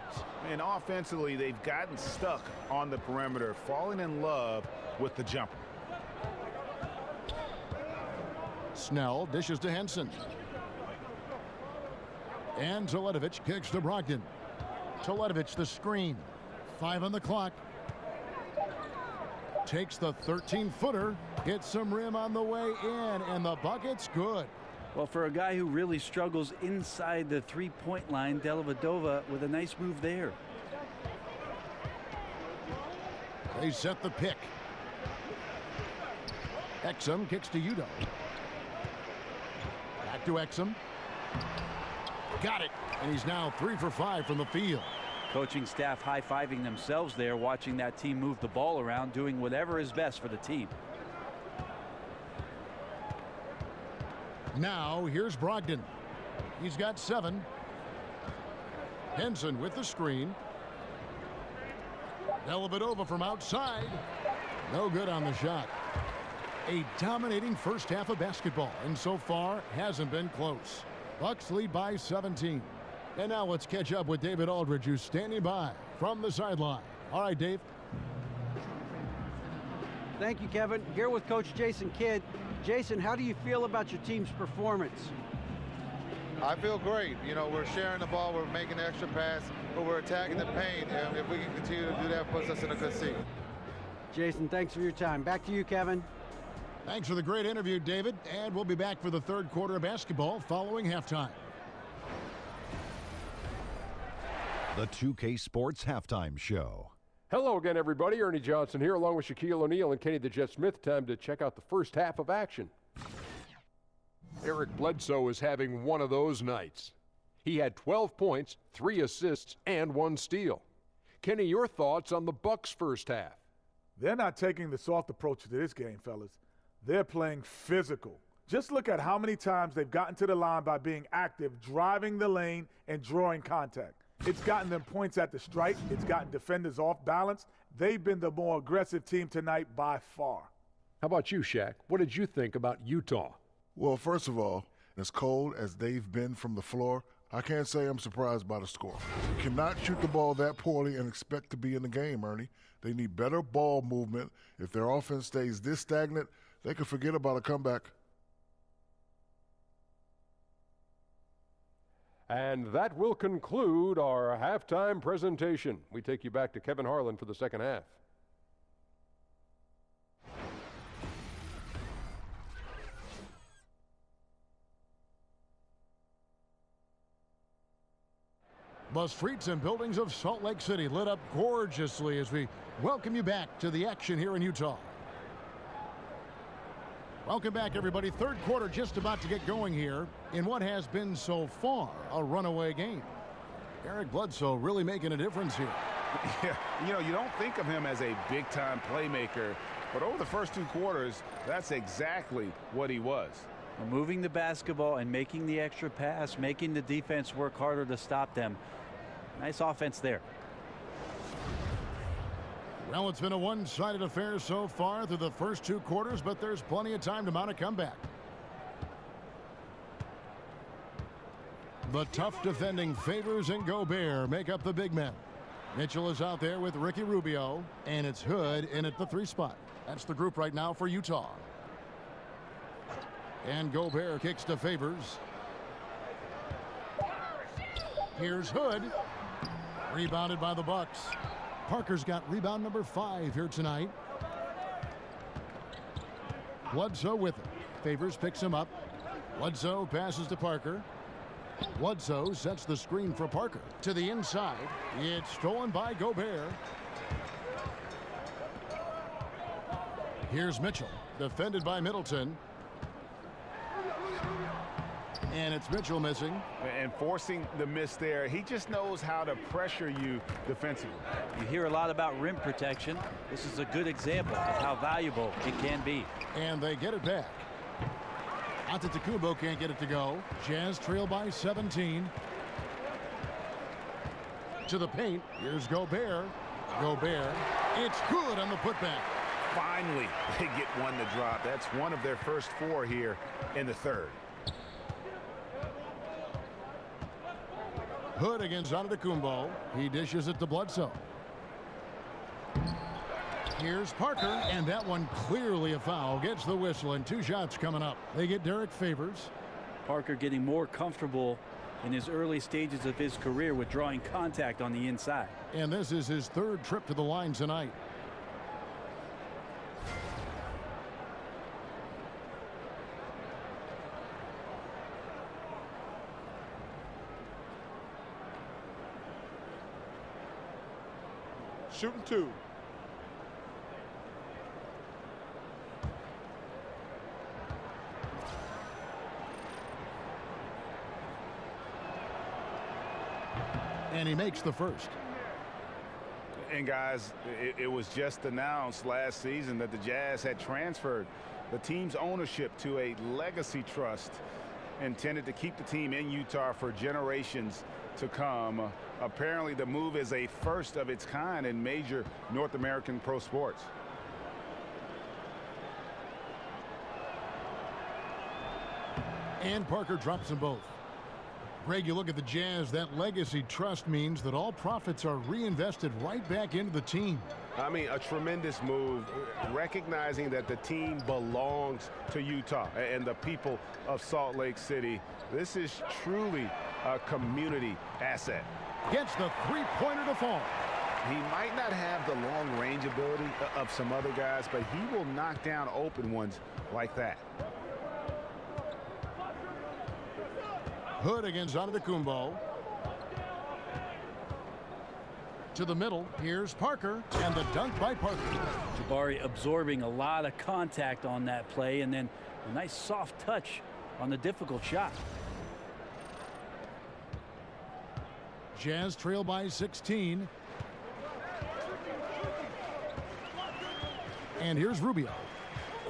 And offensively, they've gotten stuck on the perimeter, falling in love with the jumper. Snell dishes to Henson. And Toledovich kicks to Brogdon. Toledovich the screen. 5 on the clock. Takes the 13-footer. Hits some rim on the way in, and the bucket's good. Well, for a guy who really struggles inside the three-point line, Dellavedova with a nice move there. They set the pick. Exum kicks to Udo. Back to Exum. Got it. And he's now 3 for 5 from the field. Coaching staff high-fiving themselves there, watching that team move the ball around, doing whatever is best for the team. Now here's Brogdon. He's got 7. Henson with the screen. Dellavedova from outside. No good on the shot. A dominating first half of basketball, and so far hasn't been close. Bucks lead by 17. And now let's catch up with David Aldridge, who's standing by from the sideline. All right, Dave. Thank you, Kevin. Here with Coach Jason Kidd. Jason, how do you feel about your team's performance? I feel great. You know, we're sharing the ball, we're making the extra pass, but we're attacking the paint. And if we can continue to do that, it puts us in a good seat. Jason, thanks for your time. Back to you, Kevin. Thanks for the great interview, David. And we'll be back for the third quarter of basketball following halftime. The 2K Sports Halftime Show. Hello again, everybody. Ernie Johnson here, along with Shaquille O'Neal and Kenny the Jet Smith. Time to check out the first half of action. Eric Bledsoe is having one of those nights. He had 12 points, 3 assists, and 1 steal. Kenny, your thoughts on the Bucks' first half? They're not taking the soft approach to this game, fellas. They're playing physical. Just look at how many times they've gotten to the line by being active, driving the lane, and drawing contact. It's gotten them points at the stripe. It's gotten defenders off balance. They've been the more aggressive team tonight by far. How about you, Shaq? What did you think about Utah? Well, first of all, as cold as they've been from the floor, I can't say I'm surprised by the score. You cannot shoot the ball that poorly and expect to be in the game, Ernie. They need better ball movement. If their offense stays this stagnant, they could forget about a comeback. And that will conclude our halftime presentation. We take you back to Kevin Harlan for the second half. The streets and buildings of Salt Lake City lit up gorgeously as we welcome you back to the action here in Utah. Welcome back, everybody. Third quarter just about to get going here in what has been so far a runaway game. Eric Bledsoe really making a difference here. Yeah, you know, you don't think of him as a big-time playmaker, but over the first 2 quarters, that's exactly what he was. Moving the basketball and making the extra pass, making the defense work harder to stop them. Nice offense there. Well, it's been a one-sided affair so far through the first 2 quarters, but there's plenty of time to mount a comeback. The tough defending Favors and Gobert make up the big men. Mitchell is out there with Ricky Rubio, and it's Hood in at the 3 spot. That's the group right now for Utah. And Gobert kicks to Favors. Here's Hood. Rebounded by the Bucks. Parker's got rebound number 5 here tonight. Bledsoe with it. Favors picks him up. Bledsoe passes to Parker. Bledsoe sets the screen for Parker. To the inside. It's stolen by Gobert. Here's Mitchell. Defended by Middleton. And it's Mitchell missing. And forcing the miss there. He just knows how to pressure you defensively. You hear a lot about rim protection. This is a good example of how valuable it can be. And they get it back. Antetokounmpo can't get it to go. Jazz trail by 17. To the paint. Here's Gobert. Gobert. It's good on the putback. Finally, they get one to drop. That's one of their first 4 here in the third. Hood against Antetokounmpo. He dishes it to Bledsoe. Here's Parker, and that one clearly a foul. Gets the whistle, and 2 shots coming up. They get Derek Favors. Parker getting more comfortable in his early stages of his career with drawing contact on the inside. And this is his 3rd trip to the line tonight. Shooting 2. And he makes the first. And guys, it was just announced last season that the Jazz had transferred the team's ownership to a legacy trust intended to keep the team in Utah for generations to come. Apparently the move is a first of its kind in major North American pro sports. And Parker drops them both. Greg, you look at the Jazz, that legacy trust means that all profits are reinvested right back into the team. I mean, a tremendous move, recognizing that the team belongs to Utah and the people of Salt Lake City. This is truly a community asset. Gets the 3-pointer to fall. He might not have the long-range ability of some other guys, but he will knock down open ones like that. Hood against Antetokounmpo. to the middle. Here's Parker, and the dunk by Parker. Jabari absorbing a lot of contact on that play, and then a nice soft touch on the difficult shot. Jazz trail by 16. And here's Rubio.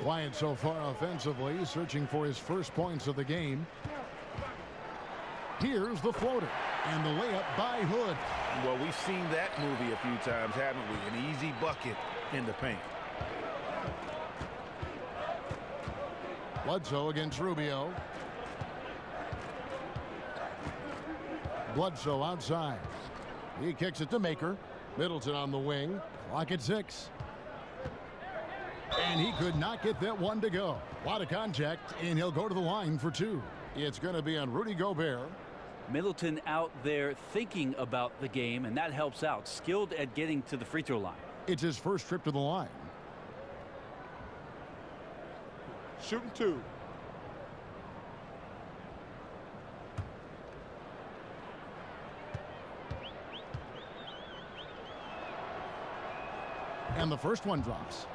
Quiet so far offensively, searching for his first points of the game. Here's the floater, and the layup by Hood. Well, we've seen that movie a few times, haven't we? An easy bucket in the paint. Bledsoe against Rubio. Bledsoe outside. He kicks it to Maker. Middleton on the wing. Clock at 6. And he could not get that one to go. A lot of contact, and he'll go to the line for 2. It's going to be on Rudy Gobert. Middleton out there thinking about the game, and that helps out. Skilled at getting to the free throw line. It's his first trip to the line. Shooting 2. And the first one drops.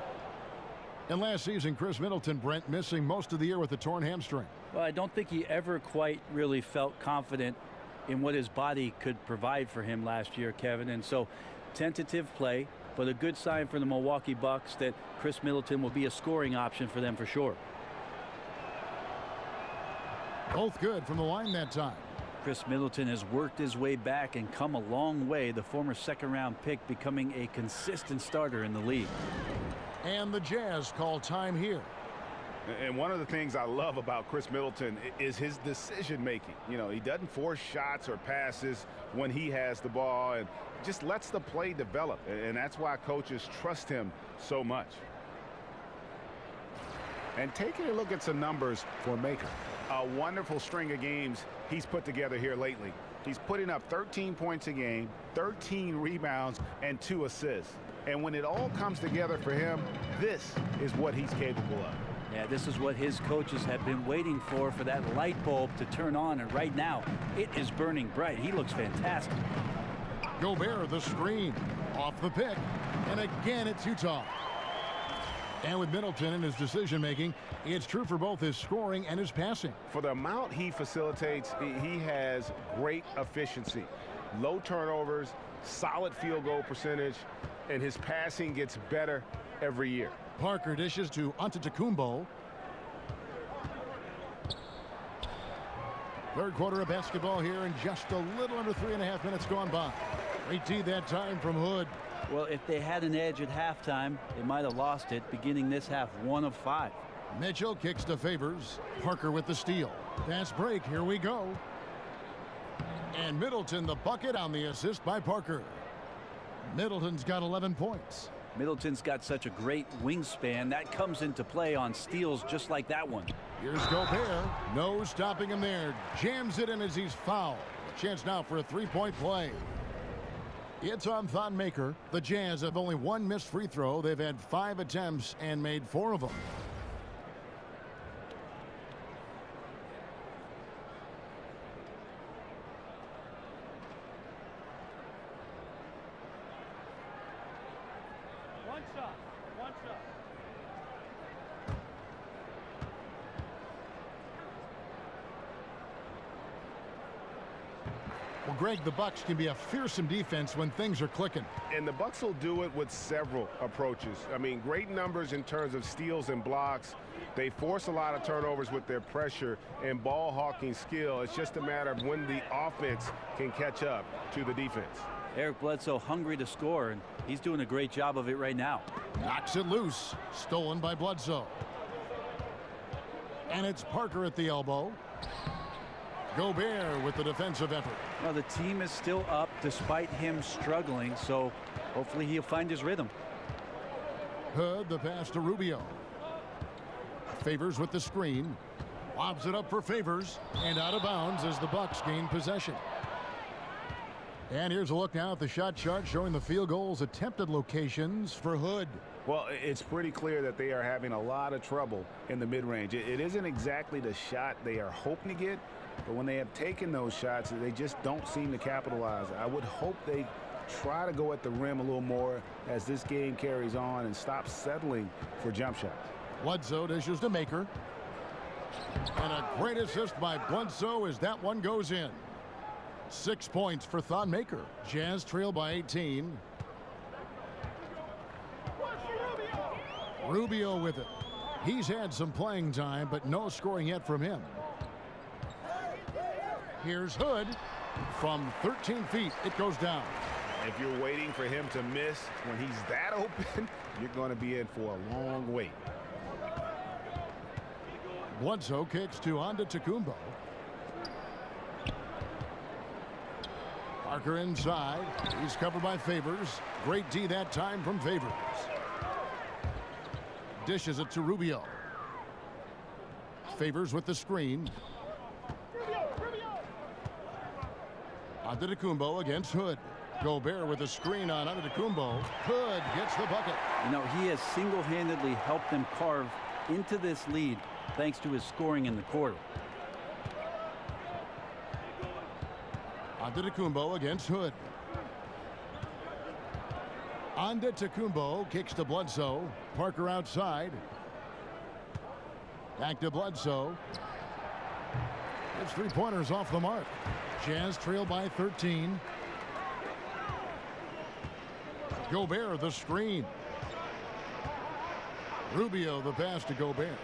And last season, Chris Middleton, Brent, missing most of the year with a torn hamstring. Well, I don't think he ever quite really felt confident in what his body could provide for him last year, Kevin. And so tentative play, but a good sign for the Milwaukee Bucks that Chris Middleton will be a scoring option for them for sure. Both good from the line that time. Chris Middleton has worked his way back and come a long way. The former second-round pick becoming a consistent starter in the league. And the Jazz call time here. And one of the things I love about Chris Middleton is his decision making. You know, he doesn't force shots or passes when he has the ball and just lets the play develop. And that's why coaches trust him so much. And taking a look at some numbers for Maker. A wonderful string of games he's put together here lately. He's putting up 13 points a game, 13 rebounds, and 2 assists. And when it all comes together for him, this is what he's capable of. Yeah, this is what his coaches have been waiting for that light bulb to turn on. And right now, it is burning bright. He looks fantastic. Gobert, the screen. Off the pick. And again, it's Utah. And with Middleton in his decision-making, it's true for both his scoring and his passing. For the amount he facilitates, he has great efficiency. Low turnovers, solid field goal percentage, and his passing gets better every year. Parker dishes to Antetokounmpo. Third quarter of basketball here, and just a little under 3.5 minutes gone by. Great D that time from Hood. Well, if they had an edge at halftime, they might have lost it. Beginning this half, 1 of 5. Mitchell kicks to Favors. Parker with the steal. Fast break. Here we go. And Middleton the bucket on the assist by Parker. Middleton's got 11 points. Middleton's got such a great wingspan. That comes into play on steals just like that one. Here's Gobert. No stopping him there. Jams it in as he's fouled. A chance now for a three-point play. It's on Thon Maker. The Jazz have only 1 missed free throw. They've had 5 attempts and made 4 of them. One shot. Well, Greg, the Bucks can be a fearsome defense when things are clicking. And the Bucks will do it with several approaches. I mean, great numbers in terms of steals and blocks. They force a lot of turnovers with their pressure and ball hawking skill. It's just a matter of when the offense can catch up to the defense. Eric Bledsoe hungry to score, and he's doing a great job of it right now. Knocks it loose. Stolen by Bledsoe. And it's Parker at the elbow. Gobert with the defensive effort. Well, the team is still up despite him struggling, so hopefully he'll find his rhythm. Hood, the pass to Rubio. Favors with the screen. Lobs it up for Favors, and out of bounds as the Bucks gain possession. And here's a look now at the shot chart showing the field goals attempted locations for Hood. Well, it's pretty clear that they are having a lot of trouble in the mid-range. It isn't exactly the shot they are hoping to get, but when they have taken those shots, they just don't seem to capitalize. I would hope they try to go at the rim a little more as this game carries on and stop settling for jump shots. Bledsoe dishes to Maker. And a great assist by Bledsoe as that one goes in. 6 points for Thon Maker. Jazz trail by 18. Rubio with it. He's had some playing time, but no scoring yet from him. Here's Hood. From 13 feet, it goes down. If you're waiting for him to miss when he's that open, you're going to be in for a long wait. Bledsoe kicks to Antetokounmpo. Parker inside. He's covered by Favors. Great D that time from Favors. Dishes it to Rubio. Favors with the screen. Antetokounmpo against Hood. Gobert with a screen on Antetokounmpo. Hood gets the bucket. You know, he has single-handedly helped them carve into this lead thanks to his scoring in the quarter. Antetokounmpo against Hood. Antetokounmpo kicks to Bledsoe. Parker outside. Back to Bledsoe. His three-pointers off the mark. Jazz trail by 13. Gobert the screen. Rubio the pass to Gobert.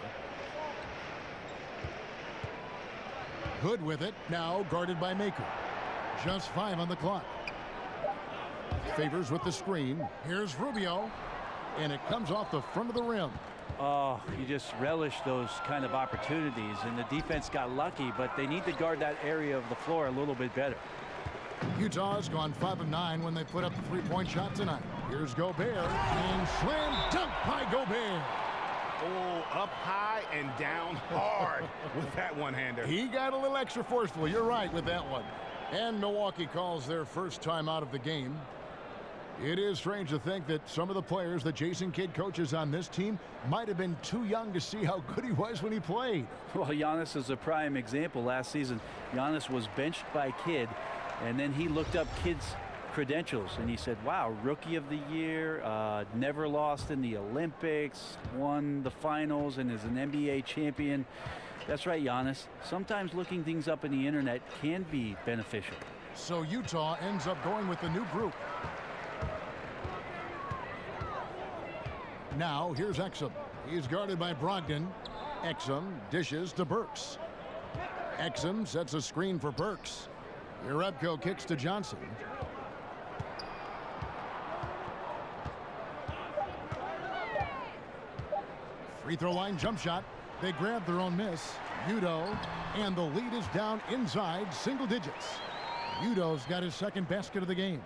Hood with it, now guarded by Maker. Just 5 on the clock. Favors with the screen. Here's Rubio. And it comes off the front of the rim. Oh, you just relish those kind of opportunities, and the defense got lucky, but they need to guard that area of the floor a little bit better. Utah's gone 5 of 9 when they put up the three-point shot tonight. Here's Gobert, and slam dunk by Gobert. Oh, up high and down hard with that one-hander. He got a little extra forceful. You're right with that one. And Milwaukee calls their first time out of the game. It is strange to think that some of the players that Jason Kidd coaches on this team might have been too young to see how good he was when he played. Well, Giannis is a prime example. Last season, Giannis was benched by Kidd, and then he looked up Kidd's credentials, and he said, wow, rookie of the year, never lost in the Olympics, won the finals, and is an NBA champion. That's right, Giannis. Sometimes looking things up in the internet can be beneficial. So Utah ends up going with the new group. Now, here's Exum. He's guarded by Brogdon. Exum dishes to Burks. Exum sets a screen for Burks. Jerebko kicks to Johnson. Free throw line jump shot. They grab their own miss. Udo, and the lead is down inside single digits. Udo's got his second basket of the game.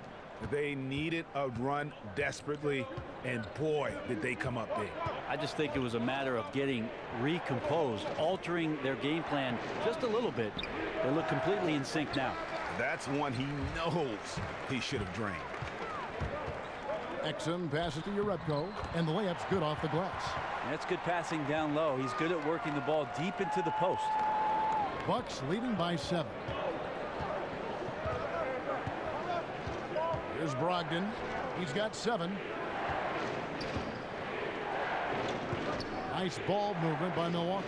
They needed a run desperately, and boy, did they come up big. I just think it was a matter of getting recomposed, altering their game plan just a little bit. They look completely in sync now. That's one he knows he should have drained. Exum passes to Jerebko, and the layup's good off the glass. That's good passing down low. He's good at working the ball deep into the post. Bucks leading by 7. Here's Brogdon. He's got 7. Nice ball movement by Milwaukee.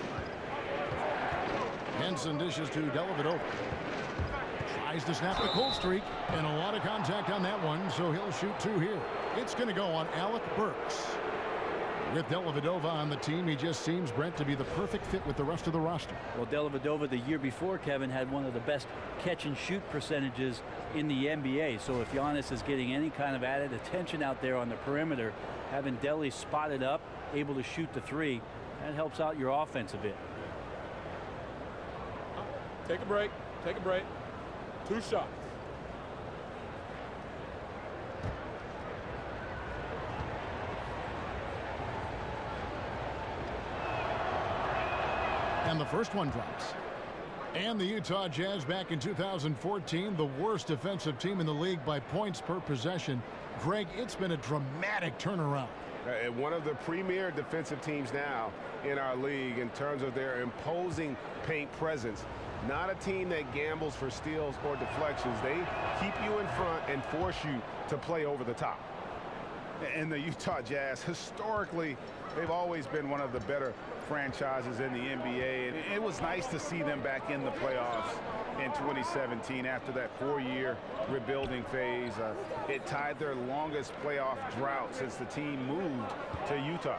Henson dishes to Dellavedova. Tries to snap the cold streak, and a lot of contact on that one, so he'll shoot 2 here. It's going to go on Alec Burks. With Dellavedova on the team, he just seems, Brent, to be the perfect fit with the rest of the roster. Well, Dellavedova the year before, Kevin, had one of the best catch-and-shoot percentages in the NBA. So if Giannis is getting any kind of added attention out there on the perimeter, having Delly spotted up, able to shoot the 3, that helps out your offense a bit. Take a break. Take a break. 2 shots. And the first one drops. And the Utah Jazz back in 2014, the worst defensive team in the league by points per possession. Greg, it's been a dramatic turnaround. One of the premier defensive teams now in our league in terms of their imposing paint presence. Not a team that gambles for steals or deflections. They keep you in front and force you to play over the top. And the Utah Jazz, historically, they've always been one of the better franchises in the NBA. And it was nice to see them back in the playoffs in 2017 after that 4-year rebuilding phase. It tied their longest playoff drought since the team moved to Utah.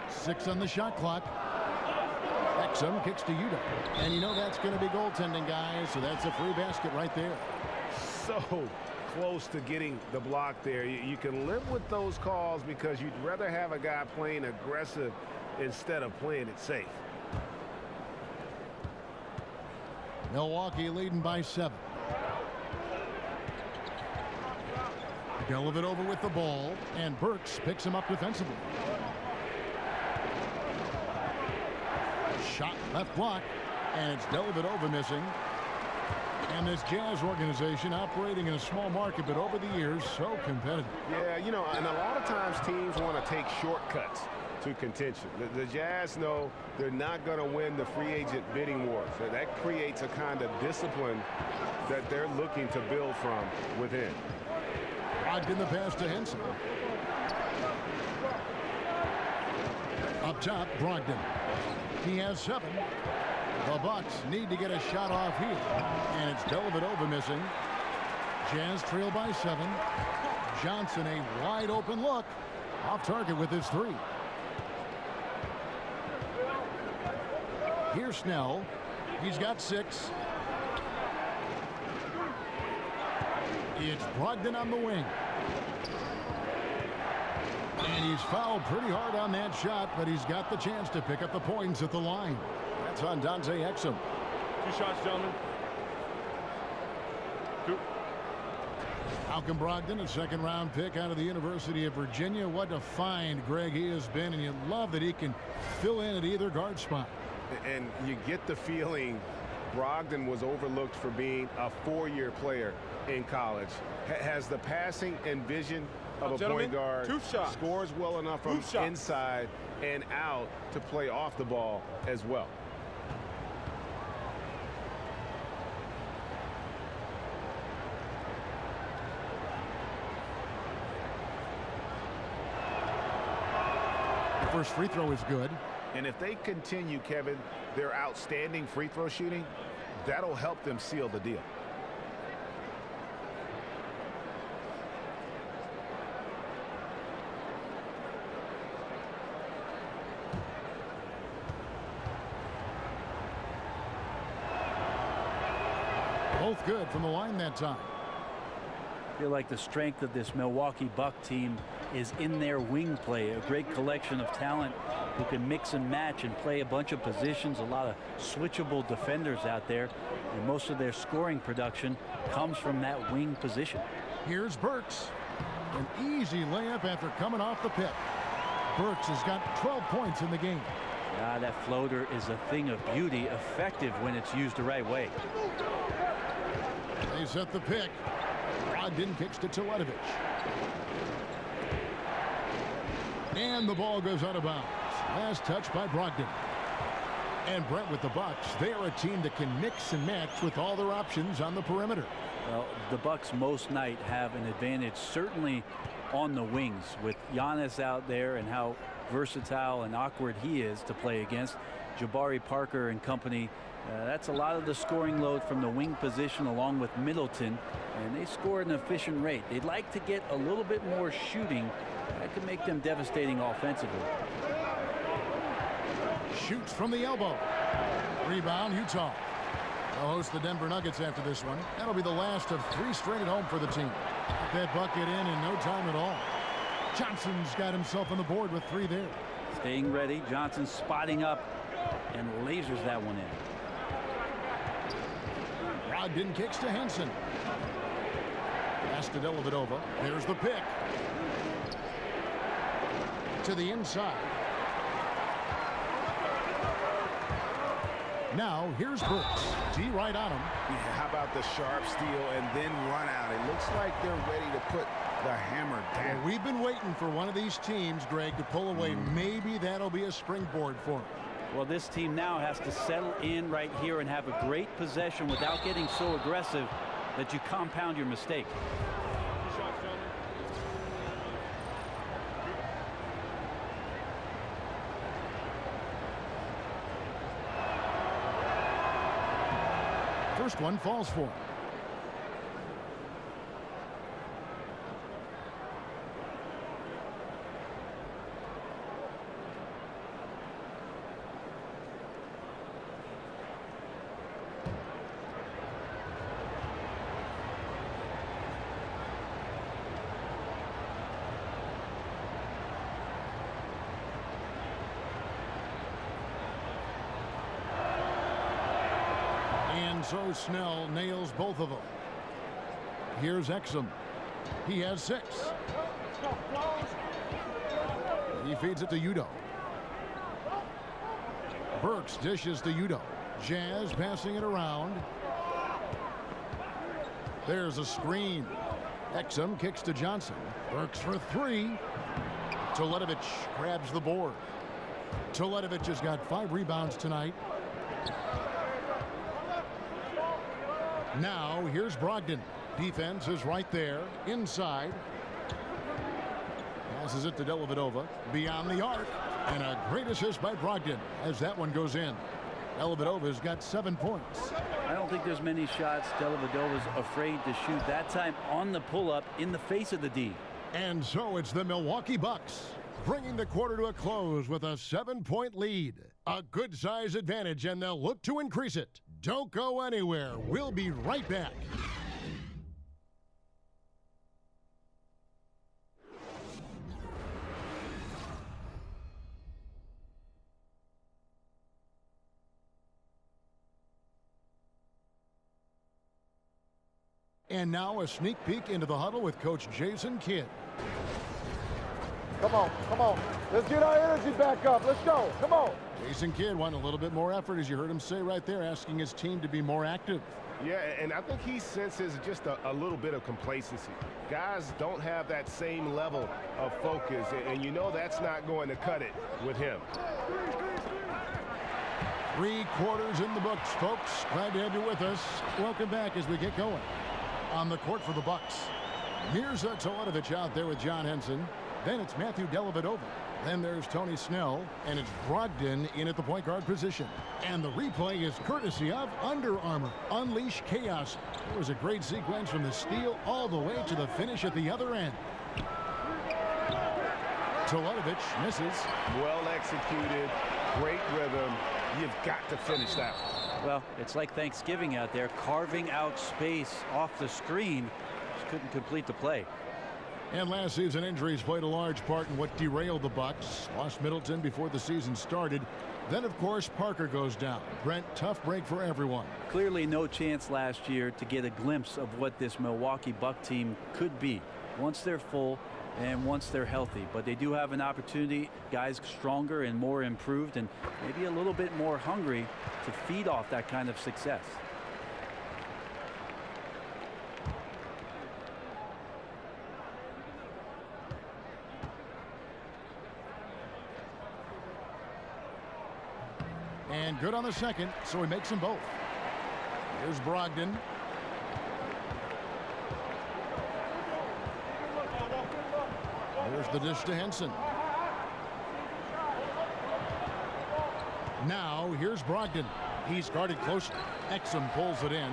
6 on the shot clock. Exum kicks to Utah. And you know that's going to be goaltending, guys, so that's a free basket right there. So close to getting the block there. You can live with those calls because you'd rather have a guy playing aggressive instead of playing it safe. Milwaukee leading by 7. Dellavedova with the ball, and Burks picks him up defensively. Shot left block, and it's Dellavedova missing. And this Jazz organization operating in a small market, but over the years, so competitive. Yeah, you know, and a lot of times teams want to take shortcuts to contention. The Jazz know they're not going to win the free agent bidding wars. So that creates a kind of discipline that they're looking to build from within. Brogdon the pass to Henson. Up top, Brogdon. He has 7. The Bucks need to get a shot off here. And it's Dellavedova missing. Jazz trail by 7. Johnson, a wide open look. Off target with his 3. Here's Snell. He's got 6. It's Brogdon on the wing. And he's fouled pretty hard on that shot, but he's got the chance to pick up the points at the line. That's on Dante Exum. 2 shots, gentlemen. 2. Malcolm Brogdon, a 2nd-round pick out of the University of Virginia. What a find Greg he has been, and you love that he can fill in at either guard spot. And you get the feeling Brogdon was overlooked for being a 4-year player in college. Has the passing and vision of a point guard. 2 shots. Scores well enough from inside and out to play off the ball as well. The first free throw is good. And if they continue, Kevin, their outstanding free throw shooting, that'll help them seal the deal. Both good from the line that time. I feel like the strength of this Milwaukee Buck team is in their wing play. A great collection of talent who can mix and match and play a bunch of positions. A lot of switchable defenders out there. And most of their scoring production comes from that wing position. Here's Burks. An easy layup after coming off the pick. Burks has got 12 points in the game. That floater is a thing of beauty, effective when it's used the right way. They set the pick. Brogdon kicks to Teletovic. And the ball goes out of bounds. Last touch by Brogdon. And Brent with the Bucks. They are a team that can mix and match with all their options on the perimeter. Well, the Bucks most night have an advantage, certainly on the wings, with Giannis out there and how versatile and awkward he is to play against. Jabari Parker and company. That's a lot of the scoring load from the wing position along with Middleton, and they score at an efficient rate. They'd like to get a little bit more shooting. That could make them devastating offensively. Shoots from the elbow. Rebound, Utah. They'll host the Denver Nuggets after this one. That'll be the last of 3 straight at home for the team. Got that bucket in no time at all. Johnson's got himself on the board with 3 there. Staying ready. Johnson spotting up and lasers that one in. Brogdon kicks to Henson. Pass to Dellavedova. There's the pick. To the inside. Now here's Burks. D right on him. Yeah, how about the sharp steal and then run out? It looks like they're ready to put the hammer down. Well, we've been waiting for one of these teams, Greg, to pull away. Maybe that'll be a springboard for them. Well, this team now has to settle in right here and have a great possession without getting so aggressive that you compound your mistake. First one falls for him. So Snell nails both of them. Here's Exum. He has 6. He feeds it to Udo. Burks dishes to Udo. Jazz passing it around. There's a screen. Exum kicks to Johnson. Burks for 3. Toledovich grabs the board. Toledovich has got 5 rebounds tonight. Now, here's Brogdon. Defense is right there, inside. Passes it to Dellavedova, beyond the arc. And a great assist by Brogdon as that one goes in. Dellavedova's got 7 points. I don't think there's many shots Dellavedova's afraid to shoot. That time on the pull-up in the face of the D. And so it's the Milwaukee Bucks bringing the quarter to a close with a 7-point lead. A good size advantage, and they'll look to increase it. Don't go anywhere. We'll be right back. And now a sneak peek into the huddle with Coach Jason Kidd. Come on, come on. Let's get our energy back up. Let's go. Come on. Jason Kidd wanting a little bit more effort, as you heard him say right there, asking his team to be more active. Yeah, and I think he senses just a little bit of complacency. Guys don't have that same level of focus, and you know that's not going to cut it with him. 3 quarters in the books, folks. Glad to have you with us. Welcome back as we get going. On the court for the Bucks, Mirza Toledovich out there with John Henson. Then it's Matthew Dellavedova. Then there's Tony Snell, and it's Brogdon in at the point guard position. And the replay is courtesy of Under Armour. Unleash chaos. It was a great sequence from the steal all the way to the finish at the other end. Toledovich misses. Well executed, great rhythm. You've got to finish that one. Well, it's like Thanksgiving out there, carving out space off the screen. Just couldn't complete the play. And last season, injuries played a large part in what derailed the Bucks. Lost Middleton before the season started. Then, of course, Parker goes down. Brent, tough break for everyone. Clearly no chance last year to get a glimpse of what this Milwaukee Buck team could be once they're full and once they're healthy. But they do have an opportunity, guys stronger and more improved and maybe a little bit more hungry to feed off that kind of success. And good on the second, so he makes them both. Here's Brogdon. There's the dish to Henson. Now here's Brogdon. He's guarded closely. Exum pulls it in.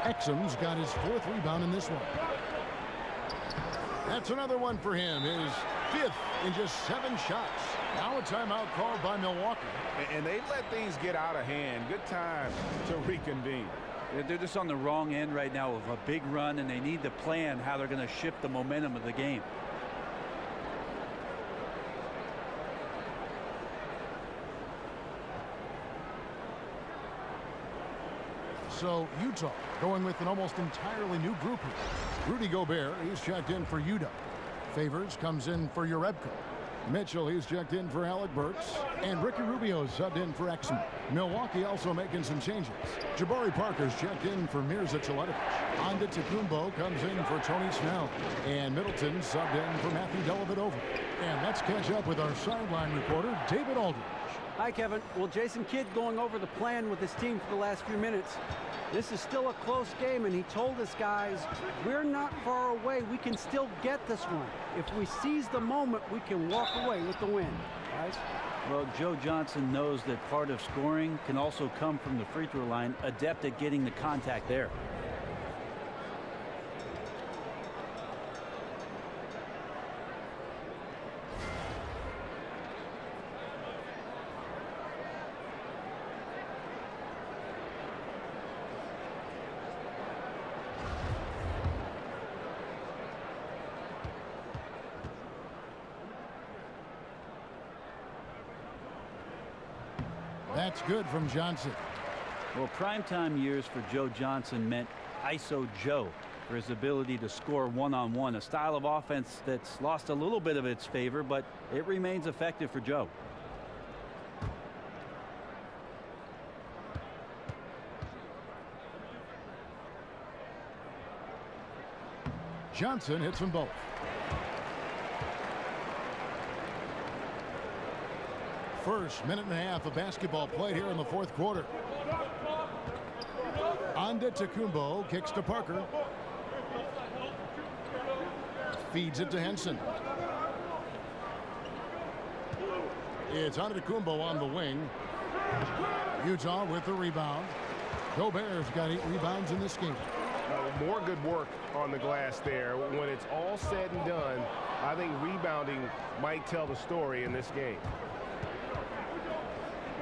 Exum's got his 4th rebound in this one. That's another one for him. His 5th in just 7 shots. Now a timeout called by Milwaukee. And they let things get out of hand. Good time to reconvene. They're just on the wrong end right now of a big run, and they need to plan how they're going to shift the momentum of the game. So Utah going with an almost entirely new group here. Rudy Gobert, he's checked in for Udo. Favors comes in for Urebko. Mitchell, he's checked in for Alec Burks. And Ricky Rubio subbed in for Exum. Milwaukee also making some changes. Jabari Parker's checked in for Mirza Cheletovic. Antetokounmpo comes in for Tony Snell. And Middleton subbed in for Matthew Dellavedova. And let's catch up with our sideline reporter, David Aldridge. Hi, Kevin. Well, Jason Kidd going over the plan with his team for the last few minutes. This is still a close game, and he told us, guys, we're not far away. We can still get this one. If we seize the moment, we can walk away with the win. Guys? Well, Joe Johnson knows that part of scoring can also come from the free throw line, adept at getting the contact there. That's good from Johnson. Well, primetime years for Joe Johnson meant ISO Joe for his ability to score one-on-one, a style of offense that's lost a little bit of its favor, but it remains effective for Joe. Johnson hits them both. First minute and a half of basketball played here in the fourth quarter. Antetokounmpo kicks to Parker. Feeds it to Henson. It's Antetokounmpo on the wing. Utah with the rebound. Gobert's got 8 rebounds in this game. More good work on the glass there. When it's all said and done, I think rebounding might tell the story in this game.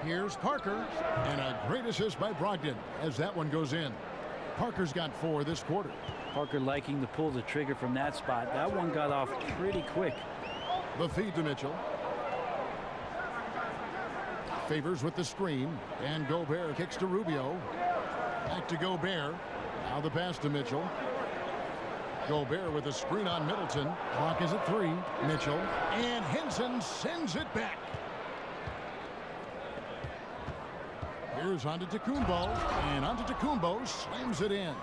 Here's Parker, and a great assist by Brogdon as that one goes in. Parker's got 4 this quarter. Parker liking to pull the trigger from that spot. That one got off pretty quick. The feed to Mitchell. Favors with the screen, and Gobert kicks to Rubio. Back to Gobert. Now the pass to Mitchell. Gobert with a screen on Middleton. Clock is at 3. Mitchell, and Henson sends it back. Here's Antetokounmpo, and Antetokounmpo slams it in.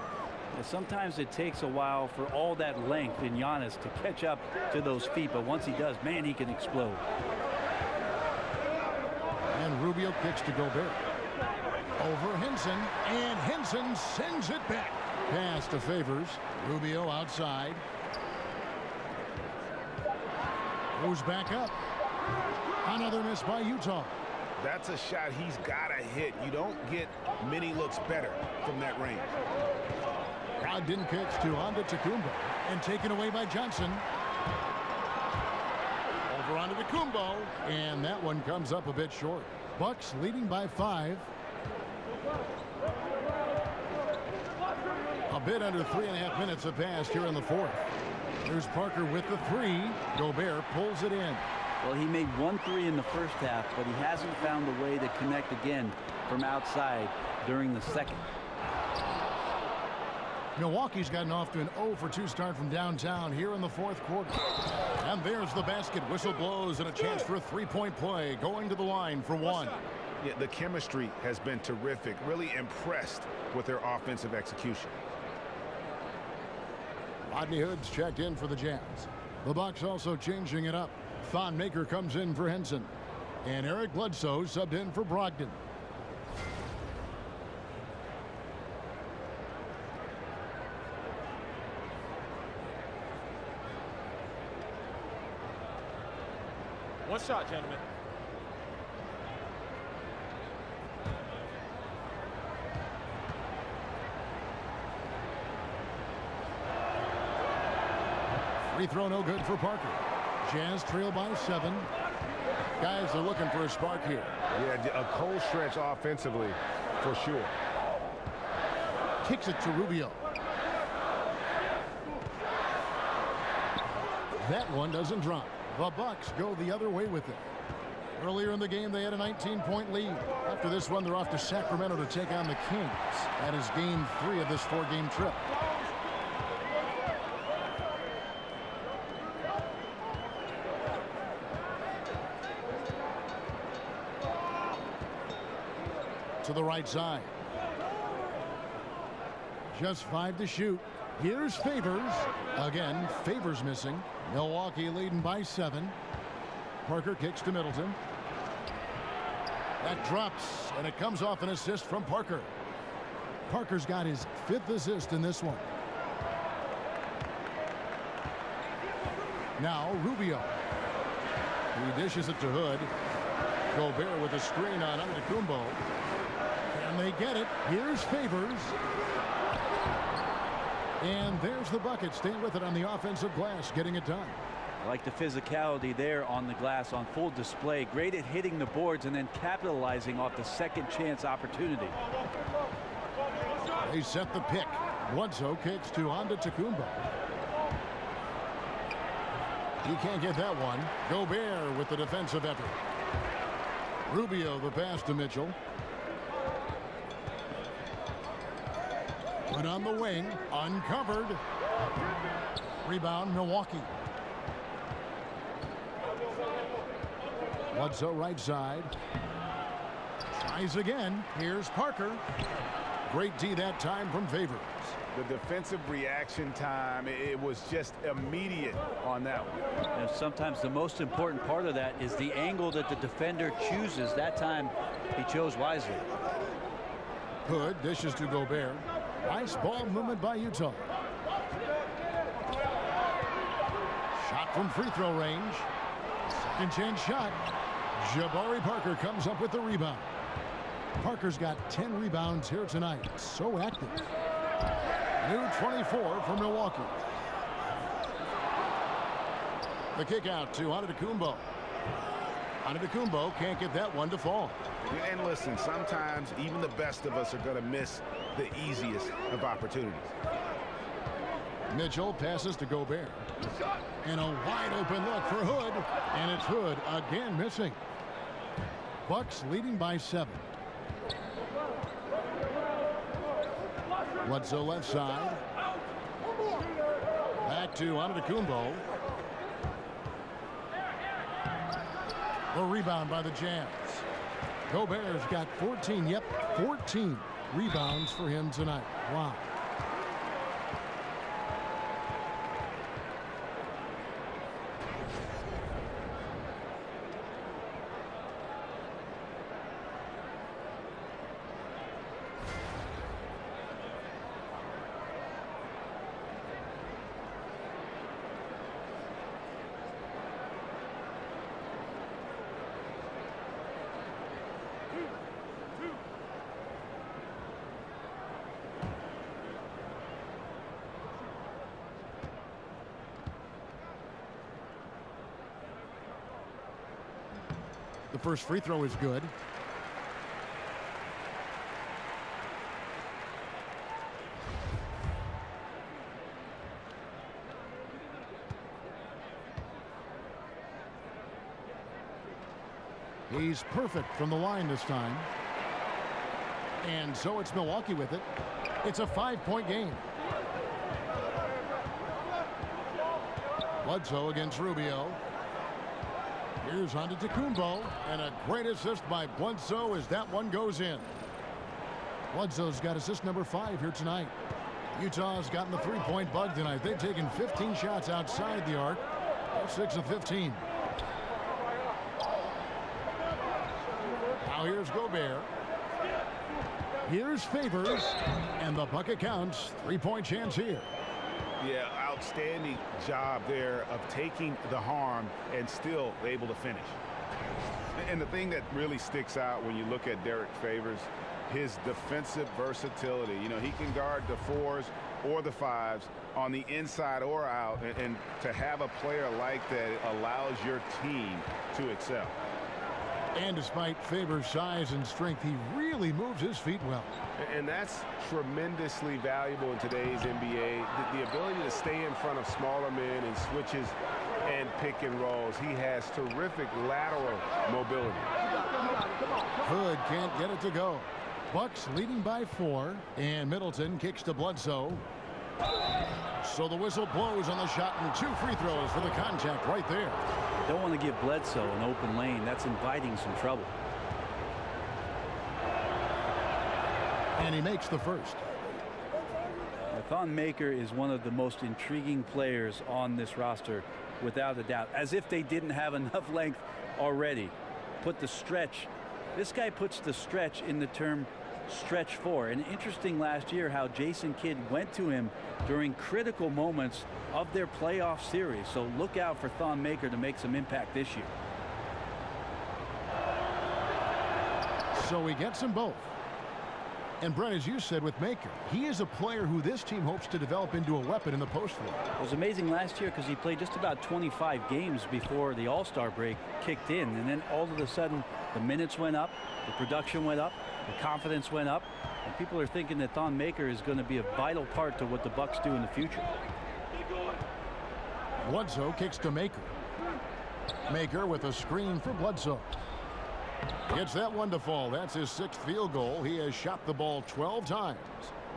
Sometimes it takes a while for all that length in Giannis to catch up to those feet, but once he does, man, he can explode. And Rubio kicks to Gobert. Over Henson, and Henson sends it back. Pass to Favors. Rubio outside. Goes back up. Another miss by Utah. That's a shot he's got to hit. You don't get many looks better from that range. Brogdon kicks to Antetokounmpo, and taken away by Johnson. Over Antetokounmpo, and that one comes up a bit short. Bucks leading by 5. A bit under 3.5 minutes have passed here in the fourth. There's Parker with the 3. Gobert pulls it in. Well, he made 1 3 in the first half, but he hasn't found a way to connect again from outside during the second. Milwaukee's gotten off to an 0-for-2 start from downtown here in the fourth quarter. And there's the basket. Whistle blows, and a chance for a 3-point play going to the line for 1. Yeah, the chemistry has been terrific. Really impressed with their offensive execution. Rodney Hood's checked in for the Jazz. The Bucks also changing it up. Thon Maker comes in for Henson. And Eric Bledsoe subbed in for Brogdon. One shot, gentlemen. Free throw no good for Parker. Jazz trail by 7. Guys are looking for a spark here. Yeah, a cold stretch offensively for sure. Kicks it to Rubio. That one doesn't drop. The Bucks go the other way with it. Earlier in the game, they had a 19-point lead. After this one, they're off to Sacramento to take on the Kings. That is game 3 of this 4-game trip. to the right side. Just 5 to shoot. Here's Favors. Again, Favors missing. Milwaukee leading by 7. Parker kicks to Middleton. That drops, and it comes off an assist from Parker. Parker's got his 5th assist in this one. Now Rubio. He dishes it to Hood. Gobert with a screen on Antetokounmpo. And they get it. Here's Favors. And there's the bucket. Staying with it on the offensive glass, getting it done. I like the physicality there on the glass on full display. Great at hitting the boards and then capitalizing off the second chance opportunity. They set the pick. Bledsoe kicks to Antetokounmpo. He can't get that one. Gobert with the defensive effort. Rubio the pass to Mitchell. But on the wing, uncovered. Rebound, Milwaukee. Bledsoe right side. Tries again. Here's Parker. Great D that time from Favors. The defensive reaction time, it was just immediate on that one. And sometimes the most important part of that is the angle that the defender chooses. That time he chose wisely. Hood dishes to Gobert. Nice ball movement by Utah. Shot from free throw range. Second chance shot. Jabari Parker comes up with the rebound. Parker's got 10 rebounds here tonight. So active. New 24 for Milwaukee. The kick out to Antetokounmpo. Antetokounmpo can't get that one to fall. And listen, sometimes even the best of us are going to miss the easiest of opportunities. Mitchell passes to Gobert. And a wide open look for Hood. And it's Hood again missing. Bucks leading by 7. Bledsoe left side. Back to Antetokounmpo. The rebound by the Jazz. Gobert's got 14. Yep, 14 rebounds for him tonight. Wow. The first free throw is good. He's perfect from the line this time. And so it's Milwaukee with it. It's a 5-point game. Bledsoe against Rubio. Here's Antetokounmpo, and a great assist by Bledsoe as that one goes in. Bledsoe's got assist number 5 here tonight. Utah's gotten the three-point bug tonight. They've taken 15 shots outside the arc. They're 6 of 15. Now here's Gobert. Here's Favors, and the bucket counts. 3-point chance here. Yeah, outstanding job there of taking the harm and still able to finish. And the thing that really sticks out when you look at Derek Favors, his defensive versatility. You know, he can guard the 4s or the 5s on the inside or out, and to have a player like that allows your team to excel. And despite Favors' size and strength, he really moves his feet well. And that's tremendously valuable in today's NBA. The ability to stay in front of smaller men in switches and pick and rolls. He has terrific lateral mobility. Hood can't get it to go. Bucks leading by 4, and Middleton kicks to Bledsoe. So the whistle blows on the shot, and 2 free throws for the contact right there. Don't want to give Bledsoe an open lane. That's inviting some trouble. And he makes the first. Thon Maker is one of the most intriguing players on this roster, without a doubt. As if they didn't have enough length already. Put the stretch. This guy puts the stretch in the term stretch 4. And interesting last year how Jason Kidd went to him during critical moments of their playoff series. So look out for Thon Maker to make some impact this year. So he gets them both. And Brent, as you said with Maker, he is a player who this team hopes to develop into a weapon in the post floor. It was amazing last year because he played just about 25 games before the All-Star break kicked in. And then all of a sudden, the minutes went up, the production went up, the confidence went up. And people are thinking that Thon Maker is going to be a vital part to what the Bucks do in the future. Bledsoe kicks to Maker. Maker with a screen for Bledsoe. Gets that one to fall. That's his 6th field goal. He has shot the ball 12 times.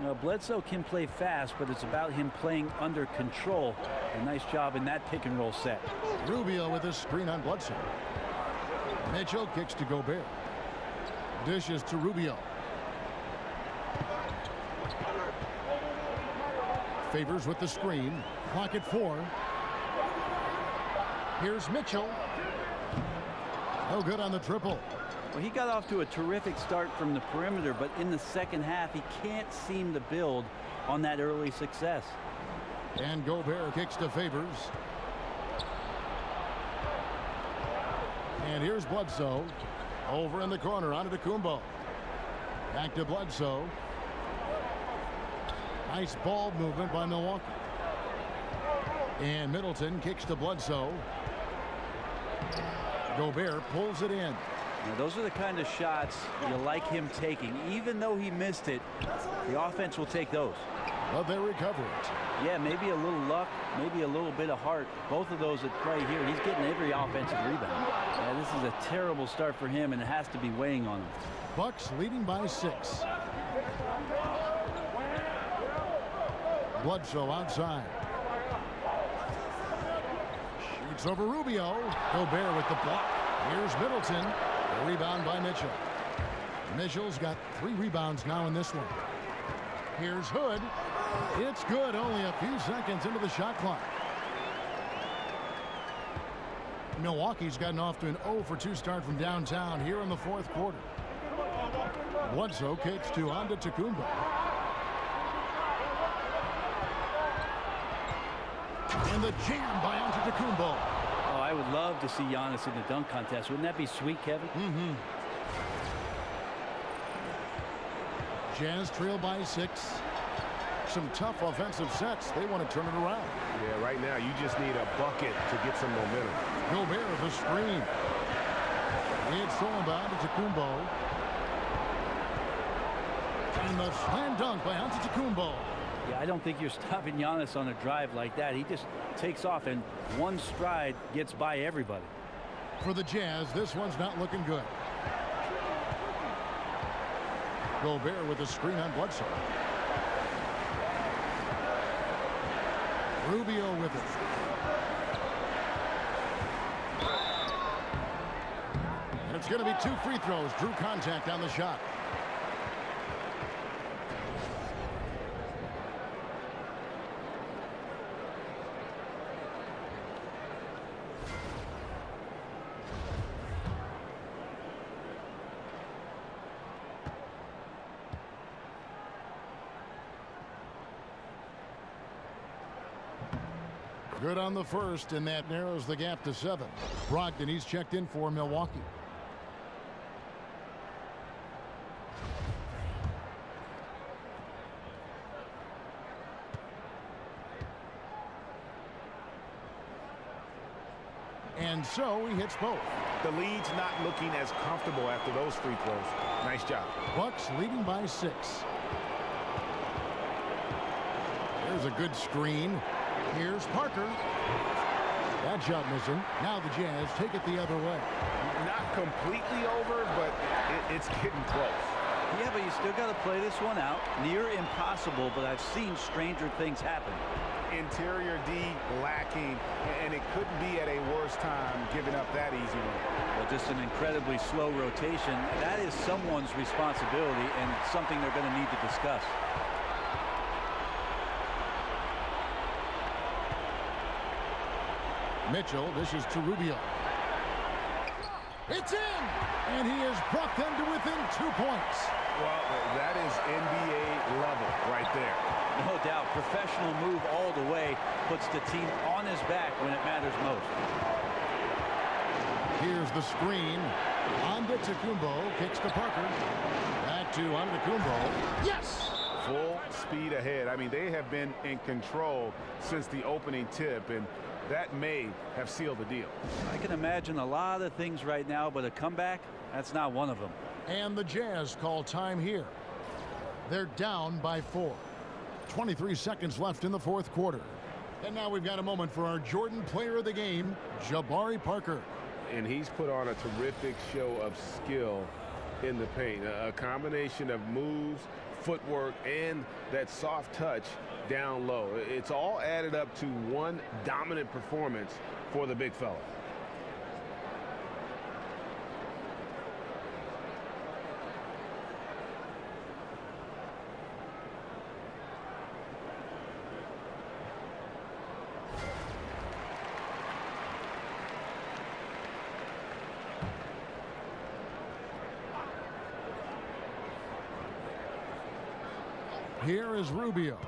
Now, Bledsoe can play fast, but it's about him playing under control. A nice job in that pick and roll set. Rubio with a screen on Bledsoe. Mitchell kicks to Gobert. Dishes to Rubio. Favors with the screen. Clock at 4. Here's Mitchell. No good on the triple. Well, he got off to a terrific start from the perimeter, but in the second half, he can't seem to build on that early success. And Gobert kicks to Favors. And here's Bledsoe. Over in the corner, onto Kumbo. Back to Bledsoe. Nice ball movement by Milwaukee. And Middleton kicks to Bledsoe. Gobert pulls it in. Now, those are the kind of shots you like him taking. Even though he missed it, the offense will take those. But they recover it. Yeah, maybe a little luck, maybe a little bit of heart. Both of those at play here. He's getting every offensive rebound. Yeah, this is a terrible start for him, and it has to be weighing on him. Bucks leading by 6. Bledsoe outside. Shoots over Rubio. Gobert with the block. Here's Middleton. A rebound by Mitchell. Mitchell's got 3 rebounds now in this one. Here's Hood. It's good. Only a few seconds into the shot clock. Milwaukee's gotten off to an 0-for-2 start from downtown here in the 4th quarter. Bledsoe kicks to Antetokounmpo. And the jam by Antetokounmpo. Oh, I would love to see Giannis in the dunk contest. Wouldn't that be sweet, Kevin? Mm-hmm. Jazz trail by 6. Some tough offensive sets. They want to turn it around. Yeah, right now you just need a bucket to get some momentum. Gobert with a screen. It's thrown by Antetokounmpo. And the slam dunk by Antetokounmpo. Yeah, I don't think you're stopping Giannis on a drive like that. He just takes off and one stride gets by everybody. For the Jazz, this one's not looking good. Gobert with a screen on Bledsoe. Rubio with it. And it's going to be 2 free throws. Drew contact on the shot. Good on the first, and that narrows the gap to 7. Brogdon, he's checked in for Milwaukee. And so he hits both. The lead's not looking as comfortable after those free throws. Nice job. Bucks leading by 6. There's a good screen. Here's Parker. That shot missing. Now the Jazz take it the other way. Not completely over, but it's getting close. Yeah, but you still got to play this one out. Near impossible, but I've seen stranger things happen. Interior D lacking, and it couldn't be at a worse time giving up that easy one. Well, just an incredibly slow rotation. That is someone's responsibility and something they're going to need to discuss. Mitchell, this is to Rubio. It's in! And he has brought them to within 2 points. Well, that is NBA level right there. No doubt. Professional move all the way. Puts the team on his back when it matters most. Here's the screen. Antetokounmpo kicks to Parker. Back to Antetokounmpo. Yes! Full speed ahead. I mean, they have been in control since the opening tip, and that may have sealed the deal. I can imagine a lot of things right now, but a comeback, that's not one of them. And the Jazz call time here. They're down by 4. 23 seconds left in the fourth quarter. And now we've got a moment for our Jordan player of the game, Jabari Parker. And he's put on a terrific show of skill in the paint. A combination of moves, footwork, and that soft touch down low. It's all added up to one dominant performance for the big fella. Here is Rubio.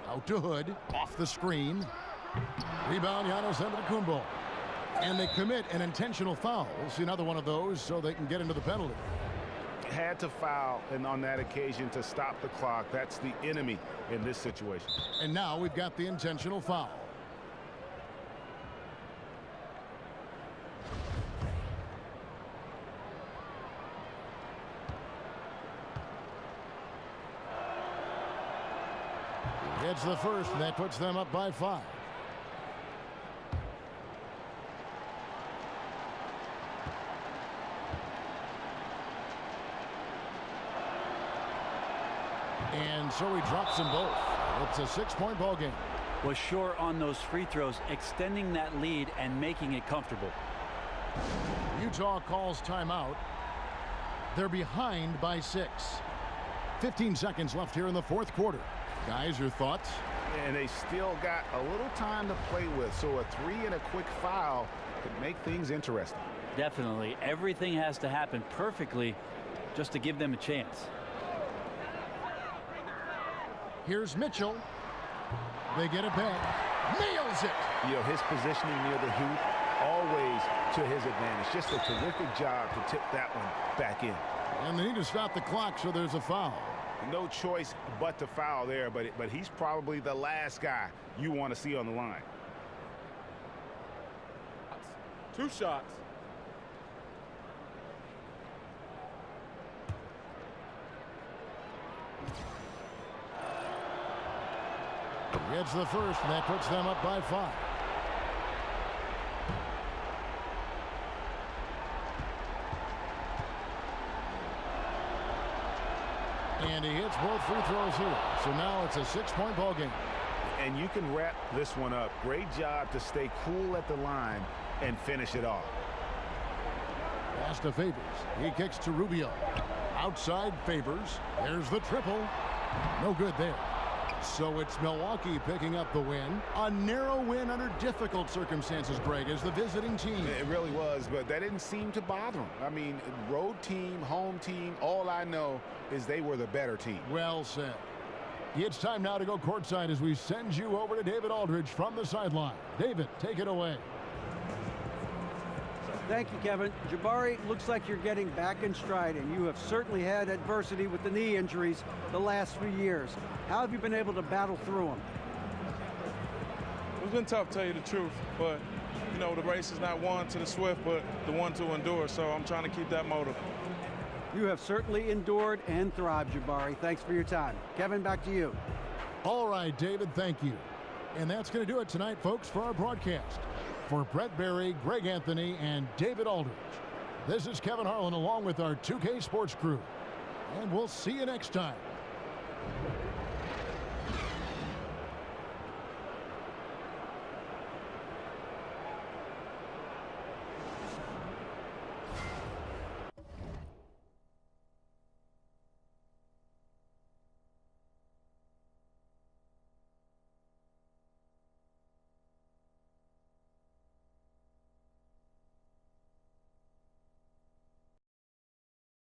Out to Hood. Off the screen. Rebound, Giannis Antetokounmpo. And they commit an intentional foul. We'll see another one of those so they can get into the penalty. Had to foul and on that occasion to stop the clock. That's the enemy in this situation. And now we've got the intentional foul. It's the first, and that puts them up by 5. And so he drops them both. It's a 6-point ball game. Was short on those free throws, extending that lead and making it comfortable. Utah calls timeout. They're behind by 6. 15 seconds left here in the fourth quarter. Guys, your thoughts? And they still got a little time to play with, so a 3 and a quick foul could make things interesting. Definitely. Everything has to happen perfectly just to give them a chance. Here's Mitchell. They get it back. Nails it! You know, his positioning near the hoop, always to his advantage. Just a terrific job to tip that one back in. And they need to stop the clock, so there's a foul. No choice but to foul there, but he's probably the last guy you want to see on the line. 2 shots. Gets the first, and that puts them up by 5. And he hits both free throws here. So now it's a 6-point ball game. And you can wrap this one up. Great job to stay cool at the line and finish it off. Pass to Favors. He kicks to Rubio. Outside Favors. There's the triple. No good there. So it's Milwaukee picking up the win. A narrow win under difficult circumstances, Greg, as the visiting team. It really was, but that didn't seem to bother them. I mean, road team, home team, all I know is they were the better team. Well said. It's time now to go courtside as we send you over to David Aldridge from the sideline. David, take it away. Thank you, Kevin. Jabari, looks like you're getting back in stride, and you have certainly had adversity with the knee injuries the last few years. How have you been able to battle through them? It's been tough, to tell you the truth, but, you know, the race is not won to the swift, but the one to endure, so I'm trying to keep that motive. You have certainly endured and thrived, Jabari. Thanks for your time. Kevin, back to you. All right, David, thank you. And that's going to do it tonight, folks, for our broadcast. For Brett Berry, Greg Anthony, and David Aldridge, this is Kevin Harlan along with our 2K Sports crew. And we'll see you next time.